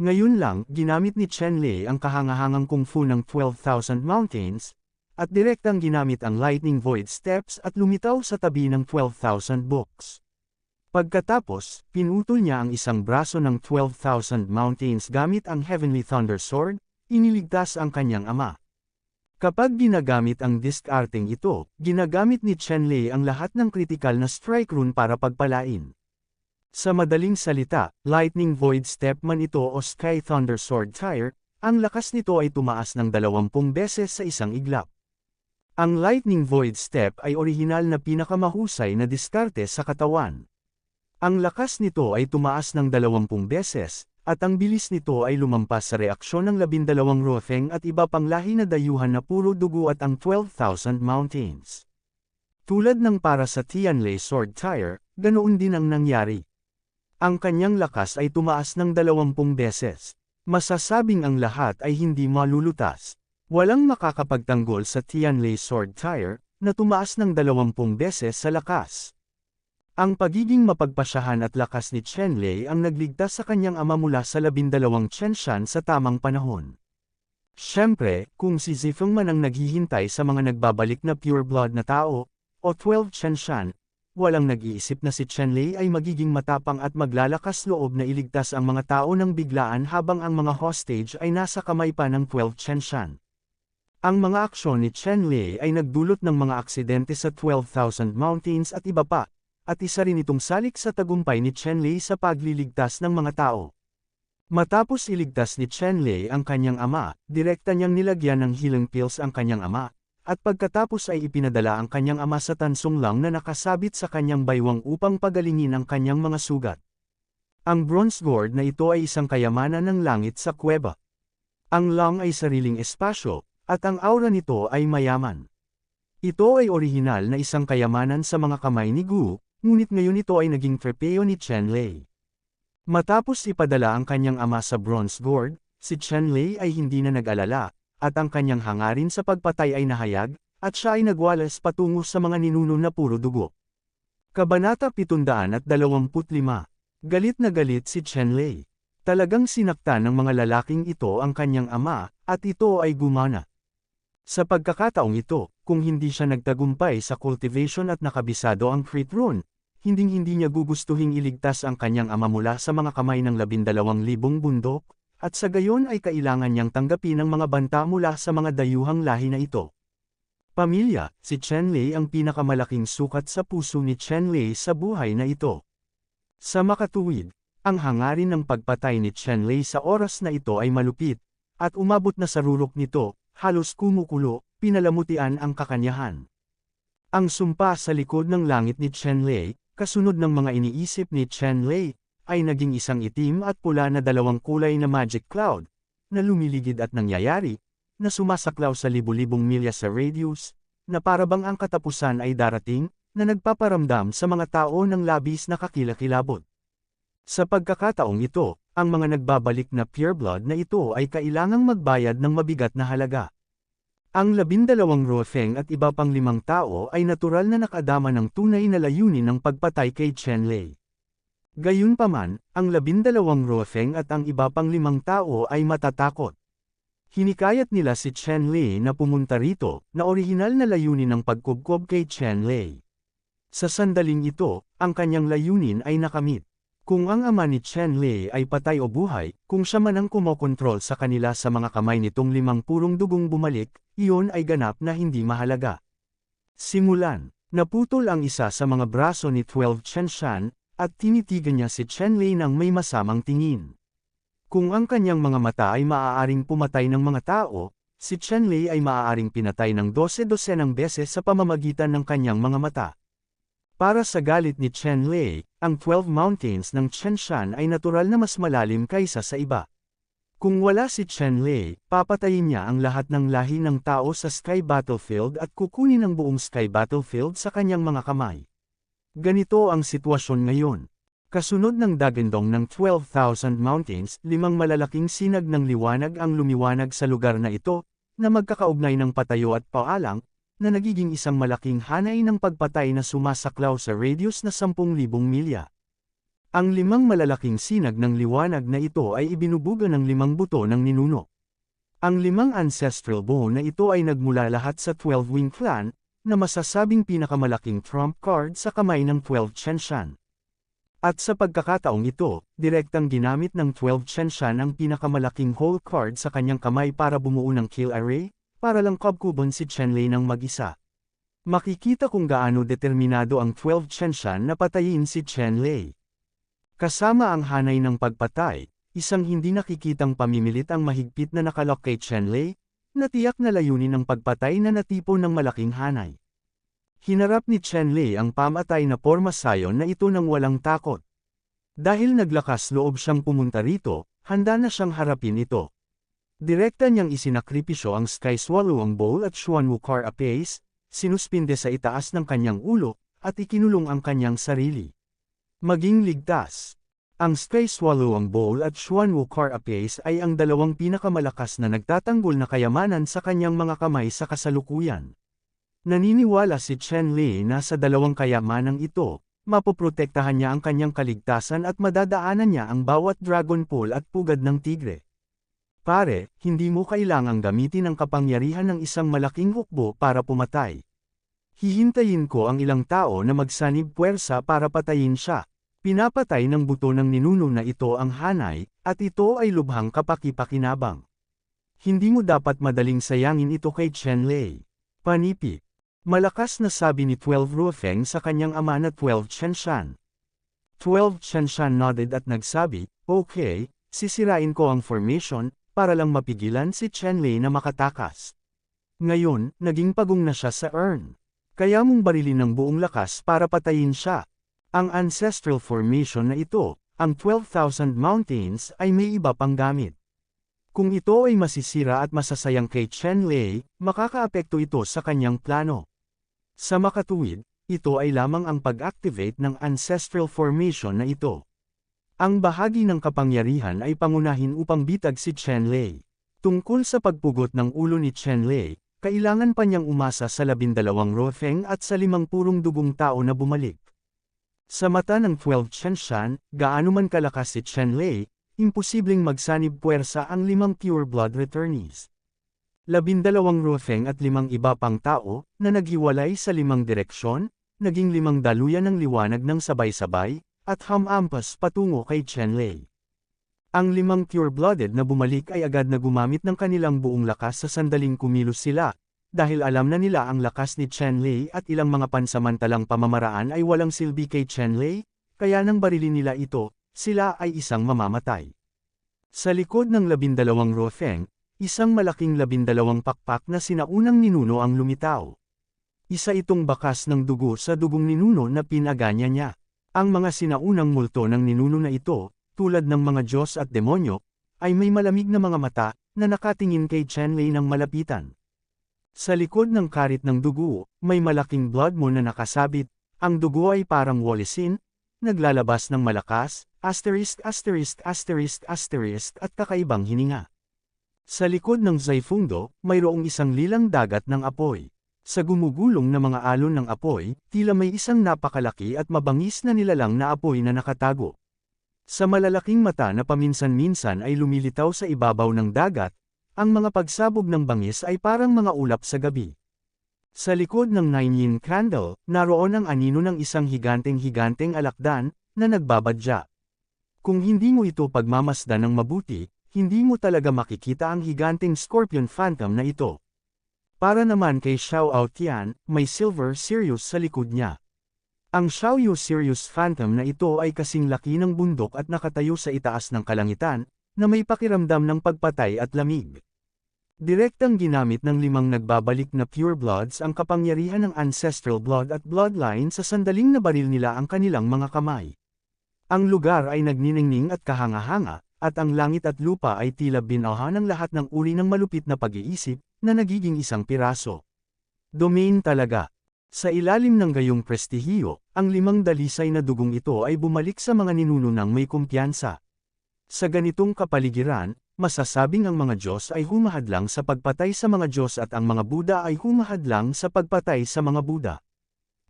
Ngayon lang, ginamit ni Chen Lei ang kahangahangang kung fu ng 12,000 Mountains, at direktang ginamit ang Lightning Void Steps at lumitaw sa tabi ng 12,000 books. Pagkatapos, pinutol niya ang isang braso ng 12,000 Mountains gamit ang Heavenly Thunder Sword, iniligtas ang kanyang ama. Kapag ginagamit ang discarding ito, ginagamit ni Chen Lei ang lahat ng critical na strike rune para pagpalain. Sa madaling salita, Lightning Void Step man ito o Sky Thunder Sword Tire, ang lakas nito ay tumaas ng 20 beses sa isang iglap. Ang Lightning Void Step ay orihinal na pinakamahusay na diskarte sa katawan. Ang lakas nito ay tumaas ng 20 beses, at ang bilis nito ay lumampas sa reaksyon ng 12 Rofeng at iba pang lahi na dayuhan na puro dugo at ang 12,000 Mountains. Tulad ng para sa Tianlei Sword Tire, ganoon din ang nangyari. Ang kanyang lakas ay tumaas ng 20 beses. Masasabing ang lahat ay hindi malulutas. Walang makakapagtanggol sa Tianlei Sword Tire, na tumaas ng 20 beses sa lakas. Ang pagiging mapagpasyahan at lakas ni Chen Lei ang nagligtas sa kanyang ama mula sa 12 Chenshan sa tamang panahon. Siyempre, kung si Zifeng man ang naghihintay sa mga nagbabalik na pure blood na tao, o 12 Chenshan, walang nag-iisip na si Chen Lei ay magiging matapang at maglalakas loob na iligtas ang mga tao ng biglaan habang ang mga hostage ay nasa kamay pa ng 12 Chenshan. Ang mga aksyon ni Chen Lei ay nagdulot ng mga aksidente sa 12,000 Mountains at iba pa, at isa rin itong salik sa tagumpay ni Chen Lei sa pagliligtas ng mga tao. Matapos iligtas ni Chen Lei ang kanyang ama, direkta niyang nilagyan ng healing pills ang kanyang ama, at pagkatapos ay ipinadala ang kanyang ama sa tansong lang na nakasabit sa kanyang baywang upang pagalingin ang kanyang mga sugat. Ang bronze gourd na ito ay isang kayamanan ng langit sa kuweba. Ang lang ay sariling espasyo, at ang aura nito ay mayaman. Ito ay orihinal na isang kayamanan sa mga kamay ni Gu, ngunit ngayon ito ay naging trepeo ni Chen Lei. Matapos ipadala ang kanyang ama sa bronze gourd, si Chen Lei ay hindi na nag-alala, at ang kanyang hangarin sa pagpatay ay nahayag, at siya ay nagwalas patungo sa mga ninuno na puro dugo. Kabanata 725. Galit na galit si Chen Lei. Talagang sinaktan ng mga lalaking ito ang kanyang ama, at ito ay gumana. Sa pagkakataong ito, kung hindi siya nagtagumpay sa cultivation at nakabisado ang Crit Rune, hinding-hindi niya gugustuhing iligtas ang kanyang ama mula sa mga kamay ng 12,000 bundok, at sa gayon ay kailangan niyang tanggapin ang mga banta mula sa mga dayuhang lahi na ito. Pamilya, si Chen Lei ang pinakamalaking sukat sa puso ni Chen Lei sa buhay na ito. Sa makatuwid, ang hangarin ng pagpatay ni Chen Lei sa oras na ito ay malupit, at umabot na sa rurok nito, halos kumukulo, pinalamutian ang kakanyahan. Ang sumpa sa likod ng langit ni Chen Lei, kasunod ng mga iniisip ni Chen Lei, ay naging isang itim at pula na dalawang kulay na magic cloud, na lumiligid at nangyayari, na sumasaklaw sa libu-libong milya sa radius, na parabang ang katapusan ay darating, na nagpaparamdam sa mga tao ng labis na kakilakilabot. Sa pagkakataong ito, ang mga nagbabalik na pureblood na ito ay kailangang magbayad ng mabigat na halaga. Ang 12 Ruofeng at iba pang 5 tao ay natural na nakadama ng tunay na layunin ng pagpatay kay Chen Lei. Gayunpaman, ang 12 Ruofeng at ang iba pang 5 tao ay matatakot. Hinikayat nila si Chen Lei na pumunta rito, na orihinal na layunin ng pagkubkob kay Chen Lei. Sa sandaling ito, ang kanyang layunin ay nakamit. Kung ang ama ni Chen Lei ay patay o buhay, kung siya man ang kumokontrol sa kanila sa mga kamay nitong 5 purong dugong bumalik, iyon ay ganap na hindi mahalaga. Simulan, naputol ang isa sa mga braso ni 12 Chen Shan, at tinitigan niya si Chen Lei ng may masamang tingin. Kung ang kanyang mga mata ay maaaring pumatay ng mga tao, si Chen Lei ay maaaring pinatay ng 12-dosenang beses sa pamamagitan ng kanyang mga mata. Para sa galit ni Chen Lei, ang 12 mountains ng Chen Shan ay natural na mas malalim kaysa sa iba. Kung wala si Chen Lei, papatayin niya ang lahat ng lahi ng tao sa Sky Battlefield at kukunin ang buong Sky Battlefield sa kanyang mga kamay. Ganito ang sitwasyon ngayon. Kasunod ng dagandong ng 12,000 mountains, 5 malalaking sinag ng liwanag ang lumiwanag sa lugar na ito, na magkakaugnay ng patayo at paalang, na nagiging isang malaking hanay ng pagpatay na sumasaklaw sa radius na 10,000 milya. Ang 5 malalaking sinag ng liwanag na ito ay ibinubuga ng 5 buto ng ninuno. Ang 5 ancestral bone na ito ay nagmula lahat sa 12-wing clan, na masasabing pinakamalaking trump card sa kamay ng 12 Chen Shan. At sa pagkakataong ito, direktang ginamit ng 12 Chen Shan ang pinakamalaking whole card sa kanyang kamay para bumuo ng kill array, para lang kabkuban si Chen Lei ng mag-isa. Makikita kung gaano determinado ang 12 Chen Shan na patayin si Chen Lei. Kasama ang hanay ng pagpatay, isang hindi nakikitang pamimilit ang mahigpit na nakalok kay Chen Lei, na tiyak na layunin ng pagpatay na natipon ng malaking hanay. Hinarap ni Chen Lei ang pamatay na porma sayon na ito nang walang takot. Dahil naglakas loob siyang pumunta rito, handa na siyang harapin ito. Direkta niyang isinakripisyo ang Sky Swallowing Bowl at Xuan Wukar Apace, sinuspinde sa itaas ng kanyang ulo, at ikinulong ang kanyang sarili. Maging ligtas. Ang Sky Swallowing Bowl at Xuan Wukar Apace ay ang dalawang pinakamalakas na nagtatanggol na kayamanan sa kanyang mga kamay sa kasalukuyan. Naniniwala si Chen Lei na sa dalawang kayamanang ito, mapoprotektahan niya ang kanyang kaligtasan at madadaanan niya ang bawat dragon pool at pugad ng tigre. Pare, hindi mo kailangang gamitin ang kapangyarihan ng isang malaking hukbo para pumatay. Hihintayin ko ang ilang tao na magsanib puwersa para patayin siya. Pinapatay ng buto ng ninuno na ito ang hanay, at ito ay lubhang kapaki-pakinabang. Hindi mo dapat madaling sayangin ito kay Chen Lei. Panipi. Malakas na sabi ni 12 Ruofeng sa kanyang ama na 12 Chen Shan. 12 Chen Shan nodded at nagsabi, "Okay, sisirain ko ang formation, para lang mapigilan si Chen Lei na makatakas." Ngayon, naging pagong na siya sa urn. Kaya mong barilin ng buong lakas para patayin siya. Ang ancestral formation na ito, ang 12,000 mountains ay may iba pang gamit. Kung ito ay masisira at masasayang kay Chen Lei, makakaapekto ito sa kanyang plano. Sa makatuwid, ito ay lamang ang pag-activate ng ancestral formation na ito. Ang bahagi ng kapangyarihan ay pangunahin upang bitag si Chen-Lei. Tungkol sa pagpugot ng ulo ni Chen-Lei, kailangan pa niyang umasa sa 12 Rofeng at sa 5 purong dugong tao na bumalik. Sa mata ng 12 Chenshan, gaano man kalakas si Chen-Lei, imposibleng magsanib puwersa ang 5 pure blood returnees. 12 Rofeng at 5 iba pang tao, na naghiwalay sa 5 direksyon, naging 5 daluyan ng liwanag ng sabay-sabay, at hamampas patungo kay Chen-Lei. Ang 5 pure-blooded na bumalik ay agad na gumamit ng kanilang buong lakas sa sandaling kumilos sila, dahil alam na nila ang lakas ni Chen-Lei at ilang mga pansamantalang pamamaraan ay walang silbi kay Chen-Lei, kaya nang barilin nila ito, sila ay isang mamamatay. Sa likod ng 12 Rofeng, isang malaking 12 pakpak na sinaunang ninuno ang lumitaw. Isa itong bakas ng dugo sa dugong ninuno na pinaganya niya. Ang mga sinaunang multo ng ninuno na ito, tulad ng mga Diyos at demonyo, ay may malamig na mga mata na nakatingin kay Chen-Lei ng malapitan. Sa likod ng karit ng dugo, may malaking blood moon na nakasabit, ang dugo ay parang walisin, naglalabas ng malakas, at kakaibang hininga. Sa likod ng Zaifundo, mayroong isang lilang dagat ng apoy. Sa gumugulong na mga alon ng apoy, tila may isang napakalaki at mabangis na nilalang na apoy na nakatago. Sa malalaking mata na paminsan-minsan ay lumilitaw sa ibabaw ng dagat, ang mga pagsabog ng bangis ay parang mga ulap sa gabi. Sa likod ng Nine Yin Candle, naroon ang anino ng isang higanteng alakdan, na nagbabadya. Kung hindi mo ito pagmamasdan ng mabuti, hindi mo talaga makikita ang higanteng Scorpion Phantom na ito. Para naman kay Xiao Aotian, may Silver Sirius sa likod niya. Ang Xiaoyu Sirius Phantom na ito ay kasing laki ng bundok at nakatayo sa itaas ng kalangitan, na may pakiramdam ng pagpatay at lamig. Direktang ginamit ng 5 nagbabalik na pure bloods ang kapangyarihan ng ancestral blood at bloodline sa sandaling nabaril nila ang kanilang mga kamay. Ang lugar ay nagniningning at kahanga-hanga, at ang langit at lupa ay tila binalhan ng lahat ng uri ng malupit na pag-iisip, na nagiging isang piraso. Domain talaga. Sa ilalim ng gayong prestihiyo, ang 5 dalisay na dugong ito ay bumalik sa mga ninuno ng may kumpiyansa. Sa ganitong kapaligiran, masasabing ang mga Diyos ay humahadlang sa pagpatay sa mga Diyos at ang mga Buddha ay humahadlang sa pagpatay sa mga Buddha.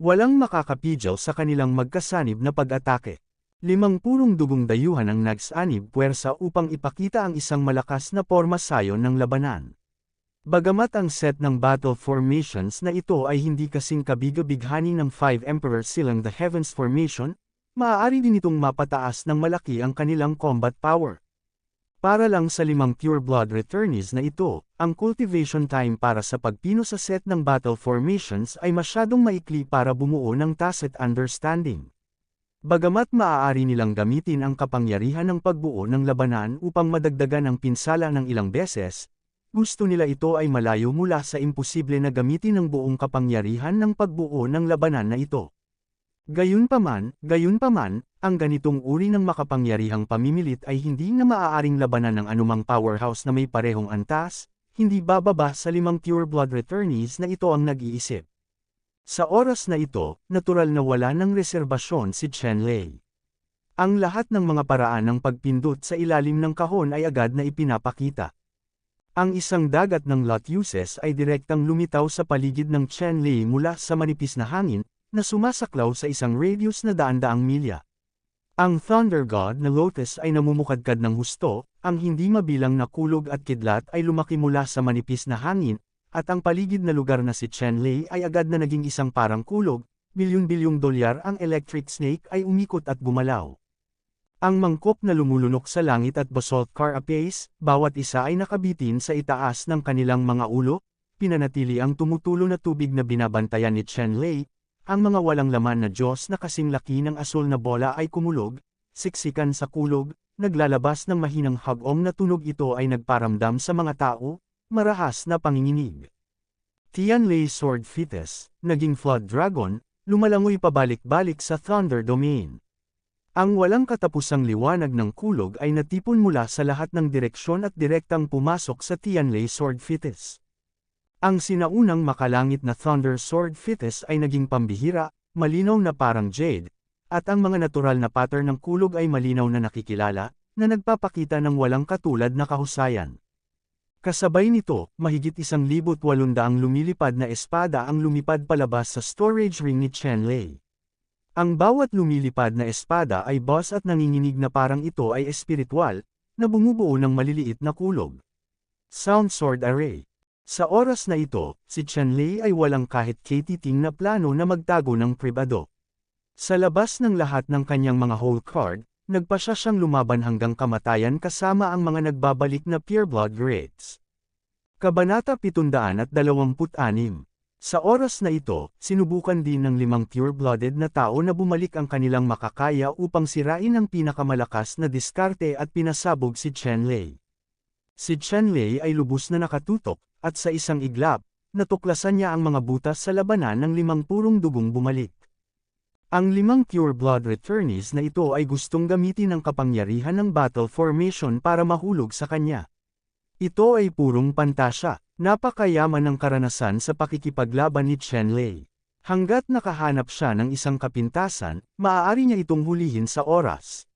Walang makakapigil sa kanilang magkasanib na pag-atake. 5 purong dugong dayuhan ang nagsanib puwersa upang ipakita ang isang malakas na porma sayon ng labanan. Bagamat ang set ng battle formations na ito ay hindi kasing kabiga-bighani ng 5 Emperor silang the Heavens Formation, maaari din itong mapataas ng malaki ang kanilang combat power. Para lang sa 5 pure blood returnees na ito, ang cultivation time para sa pagpino sa set ng battle formations ay masyadong maikli para bumuo ng tacit understanding. Bagamat maaari nilang gamitin ang kapangyarihan ng pagbuo ng labanan upang madagdagan ang pinsala ng ilang beses, gusto nila ito ay malayo mula sa imposible na gamitin ng buong kapangyarihan ng pagbuo ng labanan na ito. Gayunpaman, ang ganitong uri ng makapangyarihang pamimilit ay hindi na maaaring labanan ng anumang powerhouse na may parehong antas, hindi bababa sa 5 pure blood returnees na ito ang nag-iisip. Sa oras na ito, natural na wala ng reserbasyon si Chen-Lei. Ang lahat ng mga paraan ng pagpindot sa ilalim ng kahon ay agad na ipinapakita. Ang isang dagat ng Lotuses ay direktang lumitaw sa paligid ng Chen-Lei mula sa manipis na hangin, na sumasaklaw sa isang radius na daan-daang milya. Ang Thunder God na Lotus ay namumukadkad ng husto, ang hindi mabilang na kulog at kidlat ay lumaki mula sa manipis na hangin, at ang paligid na lugar na si Chen-Lei ay agad na naging isang parang kulog, bilyon-bilyong dolyar ang electric snake ay umikot at gumalaw. Ang mangkok na lumulunok sa langit at basalt carapace, bawat isa ay nakabitin sa itaas ng kanilang mga ulo, pinanatili ang tumutulo na tubig na binabantayan ni Chen-Lei, ang mga walang laman na Diyos na kasing laki ng asul na bola ay kumulog, siksikan sa kulog, naglalabas ng mahinang hagom na tunog ito ay nagparamdam sa mga tao, marahas na panginginig. Tianlei Sword Fetus, naging Flood Dragon, lumalangoy pabalik-balik sa Thunder Domain. Ang walang katapusang liwanag ng kulog ay natipon mula sa lahat ng direksyon at direktang pumasok sa Tianlei Sword Fetus. Ang sinaunang makalangit na Thunder Sword Fetus ay naging pambihira, malinaw na parang jade, at ang mga natural na pattern ng kulog ay malinaw na nakikilala, na nagpapakita ng walang katulad na kahusayan. Kasabay nito, mahigit 1,800 lumilipad na espada ang lumipad palabas sa storage ring ni Chen Lei. Ang bawat lumilipad na espada ay boss at nanginginig na parang ito ay espiritual, na bumubuo ng maliliit na kulog. Sound Sword Array. Sa oras na ito, si Chen Lei ay walang kahit katiting na plano na magtago ng pribado. Sa labas ng lahat ng kanyang mga whole card, nagpasya siyang lumaban hanggang kamatayan kasama ang mga nagbabalik na pureblood greats. Kabanata 726. Sa oras na ito, sinubukan din ng 5 pure-blooded na tao na bumalik ang kanilang makakaya upang sirain ang pinakamalakas na diskarte at pinasabog si Chen Lei. Si Chen Lei ay lubos na nakatutok, at sa isang iglap, natuklasan niya ang mga butas sa labanan ng 5 purong dugong bumalik. Ang 5 pure blood returnees na ito ay gustong gamitin ang kapangyarihan ng battle formation para mahulog sa kanya. Ito ay purong pantasya, napakayaman ng karanasan sa pakikipaglaban ni Chen Lei. Hanggat nakahanap siya ng isang kapintasan, maaari niya itong hulihin sa oras.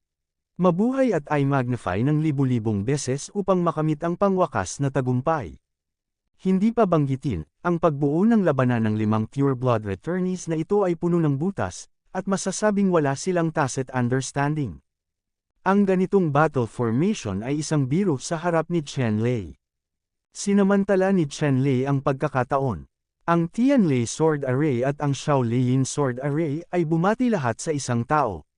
Mabuhay at ay magnify ng libu-libong beses upang makamit ang pangwakas na tagumpay. Hindi pa banggitin, ang pagbuo ng labanan ng 5 pure blood returnees na ito ay puno ng butas, at masasabing wala silang tacit understanding. Ang ganitong battle formation ay isang biro sa harap ni Chen Lei. Sinamantala ni Chen Lei ang pagkakataon. Ang Tianlei Sword Array at ang Shaolin Sword Array ay bumati lahat sa isang tao.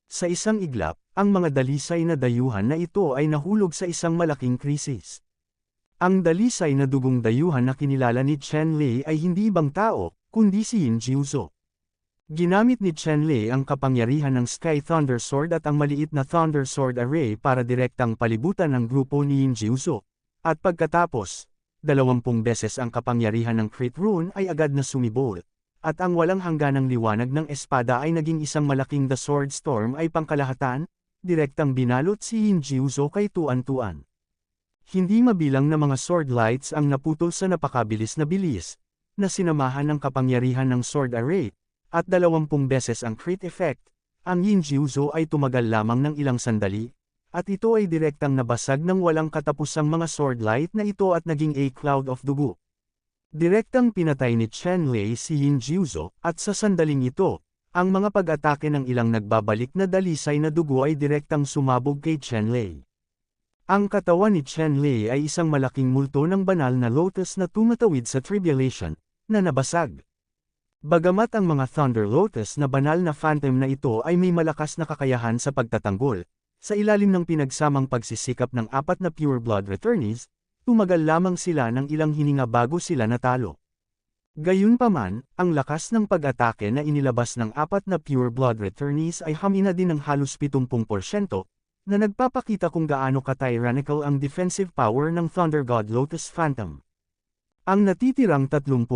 Sa isang iglap, ang mga dalisay na dayuhan na ito ay nahulog sa isang malaking krisis. Ang dalisay na dugong dayuhan na kinilala ni Chen Lei ay hindi ibang tao, kundi si Yin Jiuzo. Ginamit ni Chen Lei ang kapangyarihan ng Sky Thunder Sword at ang maliit na Thunder Sword Array para direktang palibutan ang grupo ni Yin Jiuzo. At pagkatapos, 20 beses ang kapangyarihan ng Crit Rune ay agad na sumibol. At ang walang hangganang liwanag ng espada ay naging isang malaking The Sword Storm ay pangkalahatan, direktang binalot si Yin Jiuzo kay tuan-tuan. Hindi mabilang na mga sword lights ang naputol sa napakabilis na bilis, na sinamahan ng kapangyarihan ng Sword Array. At 20 beses ang crit effect, ang Yin Jiuzo ay tumagal lamang ng ilang sandali, at ito ay direktang nabasag ng walang katapusang mga sword light na ito at naging a cloud of dugo. Direktang pinatay ni Chen Lei si Yin Jiuzo, at sa sandaling ito, ang mga pag-atake ng ilang nagbabalik na dalisay na dugo ay direktang sumabog kay Chen Lei. Ang katawan ni Chen Lei ay isang malaking multo ng banal na lotus na tumatawid sa tribulation, na nabasag. Bagamat ang mga Thunder Lotus na banal na phantom na ito ay may malakas na kakayahan sa pagtatanggol, sa ilalim ng pinagsamang pagsisikap ng 4 na pure blood returnees, tumagal lamang sila ng ilang hininga bago sila natalo. Gayunpaman, ang lakas ng pag-atake na inilabas ng 4 na pure blood returnees ay hamina din ng halos 70%, na nagpapakita kung gaano ka-tyrannical ang defensive power ng Thunder God Lotus Phantom. Ang natitirang 30%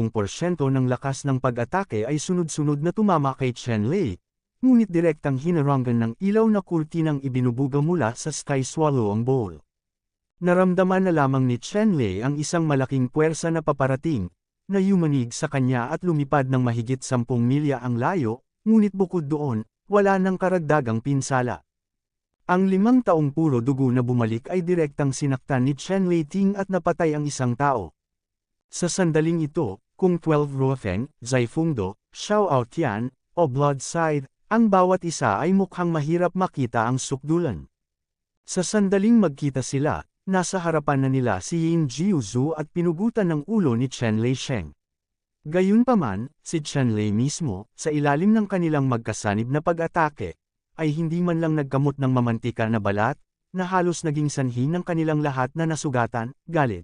ng lakas ng pag-atake ay sunod-sunod na tumama kay Chen Lei, ngunit direktang hinarangan ng ilaw na kurtinang ibinubuga mula sa Sky Swallow ang bowl. Naramdaman na lamang ni Chen Lei ang isang malaking puwersa na paparating, na yumanig sa kanya at lumipad ng mahigit 10 milya ang layo, ngunit bukod doon, wala nang karagdagang pinsala. Ang 5 taong puro dugo na bumalik ay direktang sinaktan ni Chen Lei Ting at napatay ang isang tao. Sa sandaling ito, kung 12 Ruofeng, Zaifungdo, Xiao Aotian, o Blood Side, ang bawat isa ay mukhang mahirap makita ang sukdulan. Sa sandaling magkita sila, nasa harapan na nila si Yin Jiuzo at pinugutan ng ulo ni Chen Lei Sheng. Gayunpaman, si Chen Lei mismo, sa ilalim ng kanilang magkasanib na pag-atake, ay hindi man lang nagkamot ng mamantika na balat, na halos naging sanhi ng kanilang lahat na nasugatan, galit.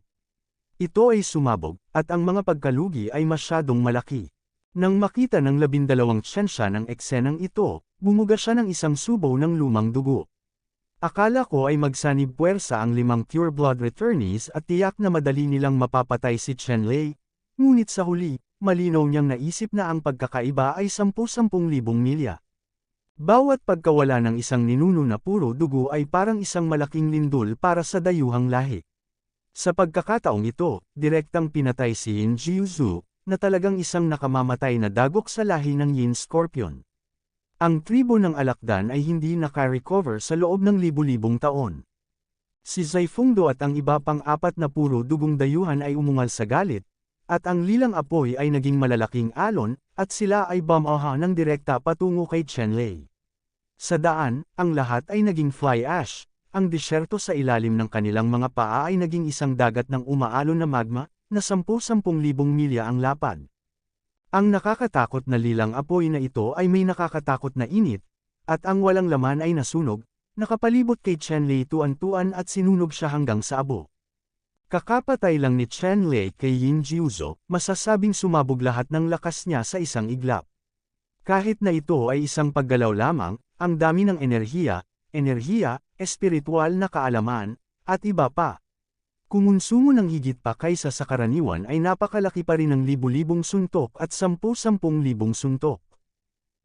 Ito ay sumabog, at ang mga pagkalugi ay masyadong malaki. Nang makita ng 12 tsensya ng eksenang ito, bumuga siya ng isang subaw ng lumang dugo. Akala ko ay magsanib puwersa ang 5 pure blood returnees at tiyak na madali nilang mapapatay si Chen Lei, ngunit sa huli, malinaw niyang naisip na ang pagkakaiba ay 10,000 milya. Bawat pagkawala ng isang ninuno na puro dugo ay parang isang malaking lindol para sa dayuhang lahi. Sa pagkakataong ito, direktang pinatay si Yin Jiuzo, na talagang isang nakamamatay na dagok sa lahi ng Yin Scorpion. Ang tribo ng Alakdan ay hindi naka-recover sa loob ng libu-libong taon. Si Zaifungdo at ang iba pang 4 na puro dugong dayuhan ay umungal sa galit, at ang lilang apoy ay naging malalaking alon, at sila ay bumaha ng direkta patungo kay Chenlei. Sa daan, ang lahat ay naging fly ash, ang disyerto sa ilalim ng kanilang mga paa ay naging isang dagat ng umaalon na magma, na 10,000 milya ang lapad. Ang nakakatakot na lilang apoy na ito ay may nakakatakot na init, at ang walang laman ay nasunog, nakapalibot kay Chenlei tuan-tuan at sinunog siya hanggang sa abo. Kakapatay lang ni Chenlei kay Yin Jiuzo, masasabing sumabog lahat ng lakas niya sa isang iglap. Kahit na ito ay isang paggalaw lamang, ang dami ng enerhiya, espiritual na kaalaman, at iba pa. Kumonsumo ng higit pa kaysa sa karaniwan ay napakalaki pa rin ng libu-libong suntok at 10,000 suntok.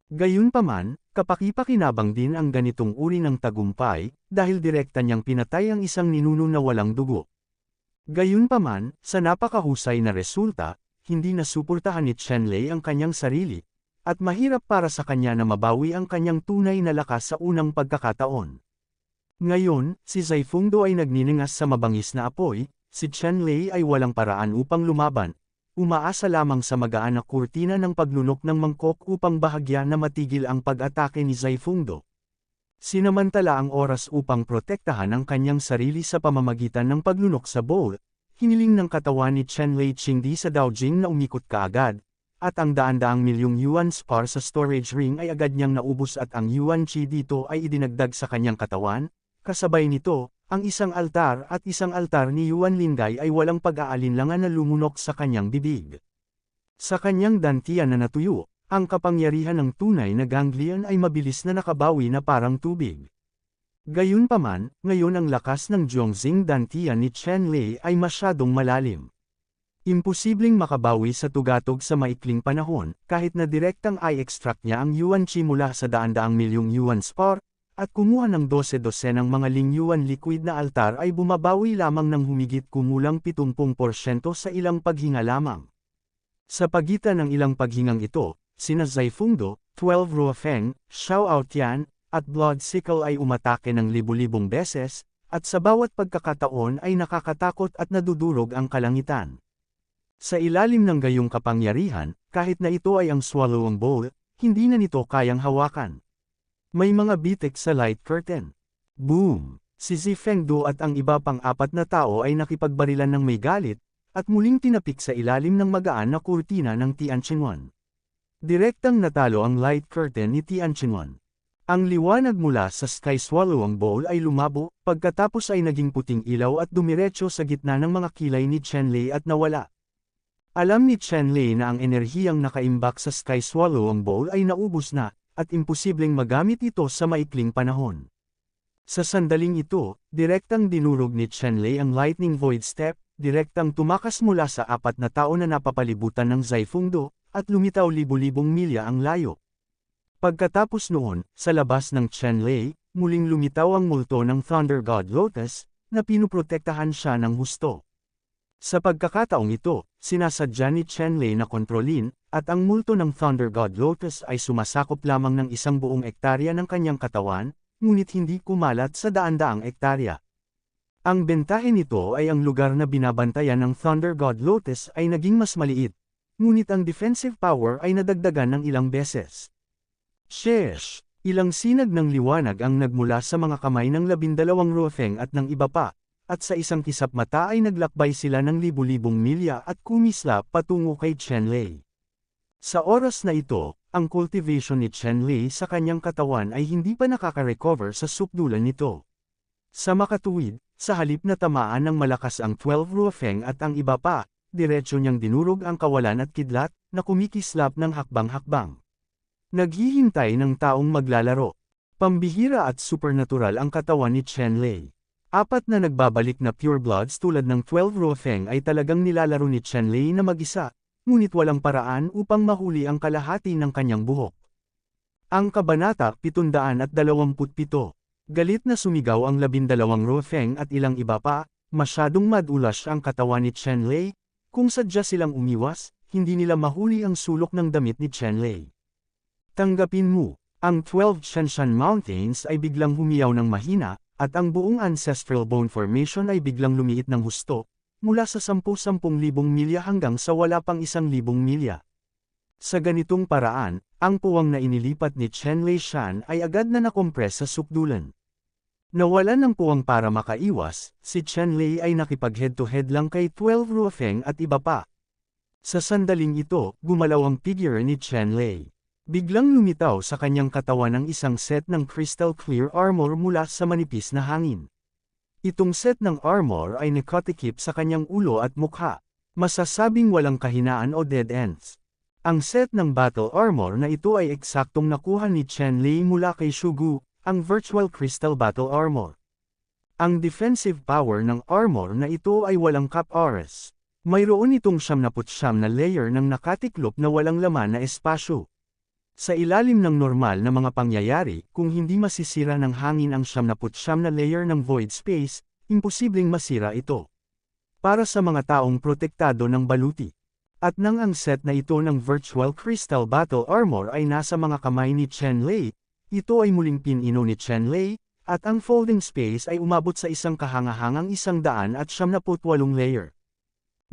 Gayunpaman, kapaki-pakinabang din ang ganitong uri ng tagumpay, dahil direkta niyang pinatay ang isang ninuno na walang dugo. Gayunpaman, sa napakahusay na resulta, hindi nasuportahan ni Chenlei ang kanyang sarili, at mahirap para sa kanya na mabawi ang kanyang tunay na lakas sa unang pagkakataon. Ngayon, si Zaifungdo ay nagniningas sa mabangis na apoy, si Chenlei ay walang paraan upang lumaban, umaasa lamang sa magaan na kurtina ng paglunok ng mangkok upang bahagya na matigil ang pag-atake ni Zaifungdo. Sinamantala ang oras upang protektahan ang kanyang sarili sa pamamagitan ng paglunok sa bowl, hiniling ng katawan ni Chenlei Qingdi sa Daojing na umikot kaagad, at ang daan-daang milyong yuan spar sa storage ring ay agad niyang naubos at ang yuan chi dito ay idinagdag sa kanyang katawan. Kasabay nito, ang isang altar ni Yuan Lingay ay walang pag-aalinlangan na lumunok sa kanyang bibig. Sa kanyang dantian na natuyo, ang kapangyarihan ng tunay na ganglion ay mabilis na nakabawi na parang tubig. Gayunpaman, ngayon ang lakas ng Zhongxing dantian ni Chenlei ay masyadong malalim. Imposibleng makabawi sa tugatog sa maikling panahon, kahit na direktang i-extract niya ang yuan chi mula sa daan-daang milyong yuan spar, at kumuha ng 12 ng mga lingyuan liquid na altar ay bumabawi lamang ng humigit kumulang 70% sa ilang paghinga lamang. Sa pagitan ng ilang paghingang ito, sina Zaifungdo, 12 Ruofeng, Xiao Aotian, at Blood Sickle ay umatake ng libu-libong beses, at sa bawat pagkakataon ay nakakatakot at nadudurog ang kalangitan. Sa ilalim ng gayong kapangyarihan, kahit na ito ay ang Swallowing Bowl, hindi na nito kayang hawakan. May mga bitik sa light curtain. Boom! Si Zifengdo at ang iba pang 4 na tao ay nakipagbarilan ng may galit, at muling tinapik sa ilalim ng magaan na kurtina ng Tianqinyuan. Direktang natalo ang light curtain ni Tianqinyuan. Ang liwanag mula sa Sky Swallowing Bowl ay lumabo, pagkatapos ay naging puting ilaw at dumiretso sa gitna ng mga kilay ni Chenlei at nawala. Alam ni Chenlei na ang enerhiyang nakaimbak sa Sky Swallowing Bowl ay naubos na, at imposibleng magamit ito sa maikling panahon. Sa sandaling ito, direktang dinurog ni Chenlei ang Lightning Void Step, direktang tumakas mula sa 4 na tao na napapalibutan ng Zaifungdo, at lumitaw libu-libong milya ang layo. Pagkatapos noon, sa labas ng Chenlei, muling lumitaw ang multo ng Thunder God Lotus, na pinuprotektahan siya ng husto. Sa pagkakataong ito, sinasadya ni Chenlei na kontrolin, at ang multo ng Thunder God Lotus ay sumasakop lamang ng 1 buong ektarya ng kanyang katawan, ngunit hindi kumalat sa daan-daang ektarya. Ang bentahe nito ay ang lugar na binabantayan ng Thunder God Lotus ay naging mas maliit, ngunit ang defensive power ay nadagdagan ng ilang beses. Sheesh! Ilang sinag ng liwanag ang nagmula sa mga kamay ng 12 Ruofeng at ng iba pa, at sa isang kisap mata ay naglakbay sila ng libu-libong milya at kumislap patungo kay Chenlei. Sa oras na ito, ang cultivation ni Chenlei sa kanyang katawan ay hindi pa nakaka-recover sa supdulan nito. Sa makatuwid, sa halip na tamaan ng malakas ang 12 Ruofeng at ang iba pa, diretso niyang dinurog ang kawalan at kidlat, na kumikislap ng hakbang-hakbang. Naghihintay ng taong maglalaro. Pambihira at supernatural ang katawan ni Chenlei. 4 na nagbabalik na purebloods tulad ng 12 Ruofeng ay talagang nilalaro ni Chenlei na mag-isa, ngunit walang paraan upang mahuli ang kalahati ng kanyang buhok. Ang Kabanata 727. Galit na sumigaw ang 12 Ruofeng at ilang iba pa, masyadong madulas ang katawan ni Chenlei, kung sadya silang umiwas, hindi nila mahuli ang sulok ng damit ni Chenlei. Tanggapin mo, ang 12 Shenshan Mountains ay biglang humiyaw ng mahina, at ang buong Ancestral Bone Formation ay biglang lumiit ng husto, mula sa 10,000 milya hanggang sa wala pang 1,000 milya. Sa ganitong paraan, ang puwang na inilipat ni Chenlei Shan ay agad na nakompres sa sukdulan. Nawalan ng puwang para makaiwas, si Chenlei ay nakipag-head-to-head lang kay 12 Ruofeng at iba pa. Sa sandaling ito, gumalaw ang figure ni Chenlei. Biglang lumitaw sa kanyang katawan ang isang set ng crystal clear armor mula sa manipis na hangin. Itong set ng armor ay nakatikip sa kanyang ulo at mukha. Masasabing walang kahinaan o dead ends. Ang set ng battle armor na ito ay eksaktong nakuha ni Chenlei mula kay Shugu, ang Virtual Crystal Battle Armor. Ang defensive power ng armor na ito ay walang cap-oras. Mayroon itong 79 na layer ng nakatiklop na walang laman na espasyo. Sa ilalim ng normal na mga pangyayari, kung hindi masisira ng hangin ang 79 na layer ng void space, imposibleng masira ito. Para sa mga taong protektado ng baluti. At nang ang set na ito ng Virtual Crystal Battle Armor ay nasa mga kamay ni Chenlei, ito ay muling pinino ni Chenlei, at ang folding space ay umabot sa isang kahangahangang 178 layer.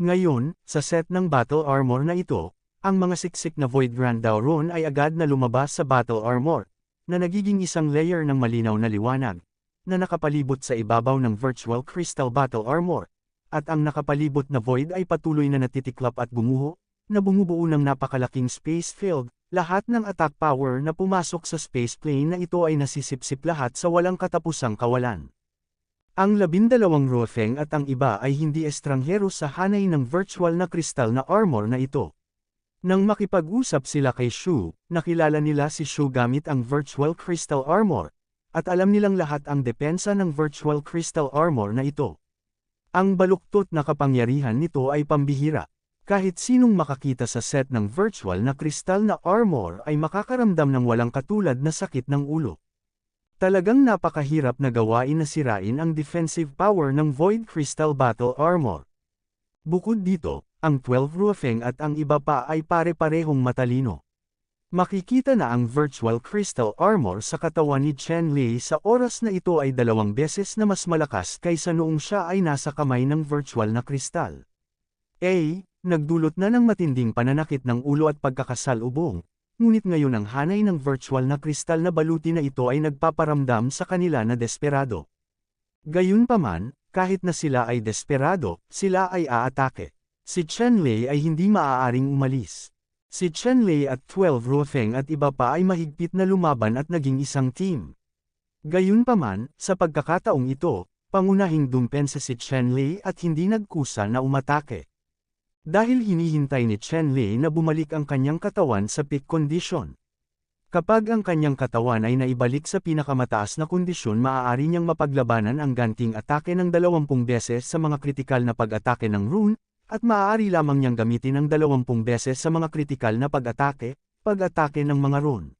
Ngayon, sa set ng battle armor na ito, ang mga siksik na Void Grand Dauron ay agad na lumabas sa battle armor, na nagiging isang layer ng malinaw na liwanag, na nakapalibot sa ibabaw ng Virtual Crystal Battle Armor, at ang nakapalibot na void ay patuloy na natitiklop at gumuho, na bumubuo ng napakalaking space field. Lahat ng attack power na pumasok sa space plane na ito ay nasisipsip lahat sa walang katapusang kawalan. Ang 12 Ruofeng at ang iba ay hindi estranghero sa hanay ng virtual na kristal na armor na ito. Nang makipag-usap sila kay Shu, nakilala nila si Shu gamit ang Virtual Crystal Armor, at alam nilang lahat ang depensa ng Virtual Crystal Armor na ito. Ang baluktot na kapangyarihan nito ay pambihira. Kahit sinong makakita sa set ng virtual na kristal na armor ay makakaramdam ng walang katulad na sakit ng ulo. Talagang napakahirap na gawain na sirain ang defensive power ng Void Crystal Battle Armor. Bukod dito, ang 12 Ruofeng at ang iba pa ay pare-parehong matalino. Makikita na ang Virtual Crystal Armor sa katawan ni Chenlei sa oras na ito ay 2 beses na mas malakas kaysa noong siya ay nasa kamay ng virtual na kristal. Nagdulot na ng matinding pananakit ng ulo at pagkakasalubong, ngunit ngayon ang hanay ng virtual na kristal na baluti na ito ay nagpaparamdam sa kanila na desperado. Gayunpaman, kahit na sila ay desperado, sila ay aatake. Si Chenlei ay hindi maaaring umalis. Si Chenlei at 12 Ruofeng at iba pa ay mahigpit na lumaban at naging isang team. Gayunpaman, sa pagkakataong ito, pangunahing dumpensa si Chenlei at hindi nagkusa na umatake. Dahil hinihintay ni Chenlei na bumalik ang kanyang katawan sa peak condition. Kapag ang kanyang katawan ay naibalik sa pinakamataas na kondisyon, maaari niyang mapaglabanan ang ganting atake ng 20 beses sa mga kritikal na pag-atake ng rune, at maaari lamang niyang gamitin ang 20 beses sa mga kritikal na pag-atake ng mga rune.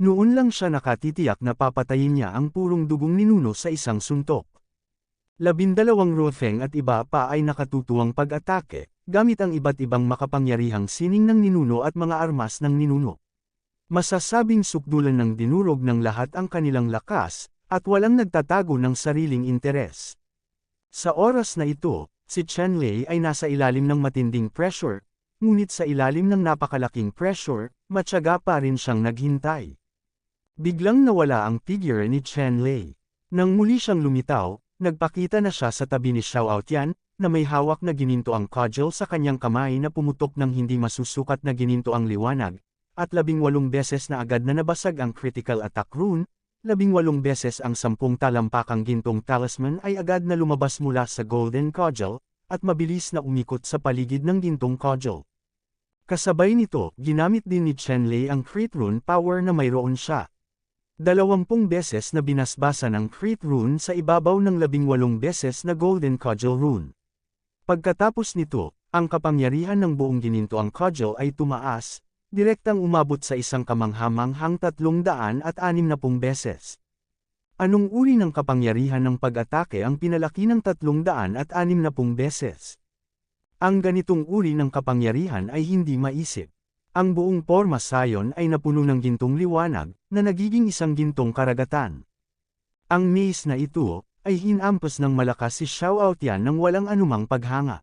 Noon lang siya nakatitiyak na papatayin niya ang purong dugong ninuno sa isang suntok. 12 Ruofeng at iba pa ay nakatutuwang pag-atake, gamit ang iba't ibang makapangyarihang sining ng ninuno at mga armas ng ninuno. Masasabing sukdulan ng dinurog ng lahat ang kanilang lakas, at walang nagtatago ng sariling interes. Sa oras na ito, si Chenlei ay nasa ilalim ng matinding pressure, ngunit sa ilalim ng napakalaking pressure, matyaga pa rin siyang naghintay. Biglang nawala ang figure ni Chenlei. Nang muli siyang lumitaw, nagpakita na siya sa tabi ni Xiao Aotian, na may hawak na gininto ang cudgel sa kanyang kamay na pumutok ng hindi masusukat na gininto ang liwanag, at 18 beses na agad na nabasag ang critical attack rune, 18 beses ang 10 talampakang gintong talisman ay agad na lumabas mula sa golden cudgel, at mabilis na umikot sa paligid ng gintong cudgel. Kasabay nito, ginamit din ni Chenlei ang crit rune power na mayroon siya. 20 beses na binasbasa ng crit rune sa ibabaw ng 18 beses na golden cudgel rune. Pagkatapos nito, ang kapangyarihan ng buong gininto ang cudgel ay tumaas, direktang umabot sa isang kamanghamanghang 360 beses. Anong uri ng kapangyarihan ng pag-atake ang pinalaki ng 360 beses? Ang ganitong uri ng kapangyarihan ay hindi maisip. Ang buong porma sayon ay napuno ng gintong liwanag, na nagiging isang gintong karagatan. Ang maze na ito, ay hinampas ng malakas si Xiao Aotian nang walang anumang paghanga.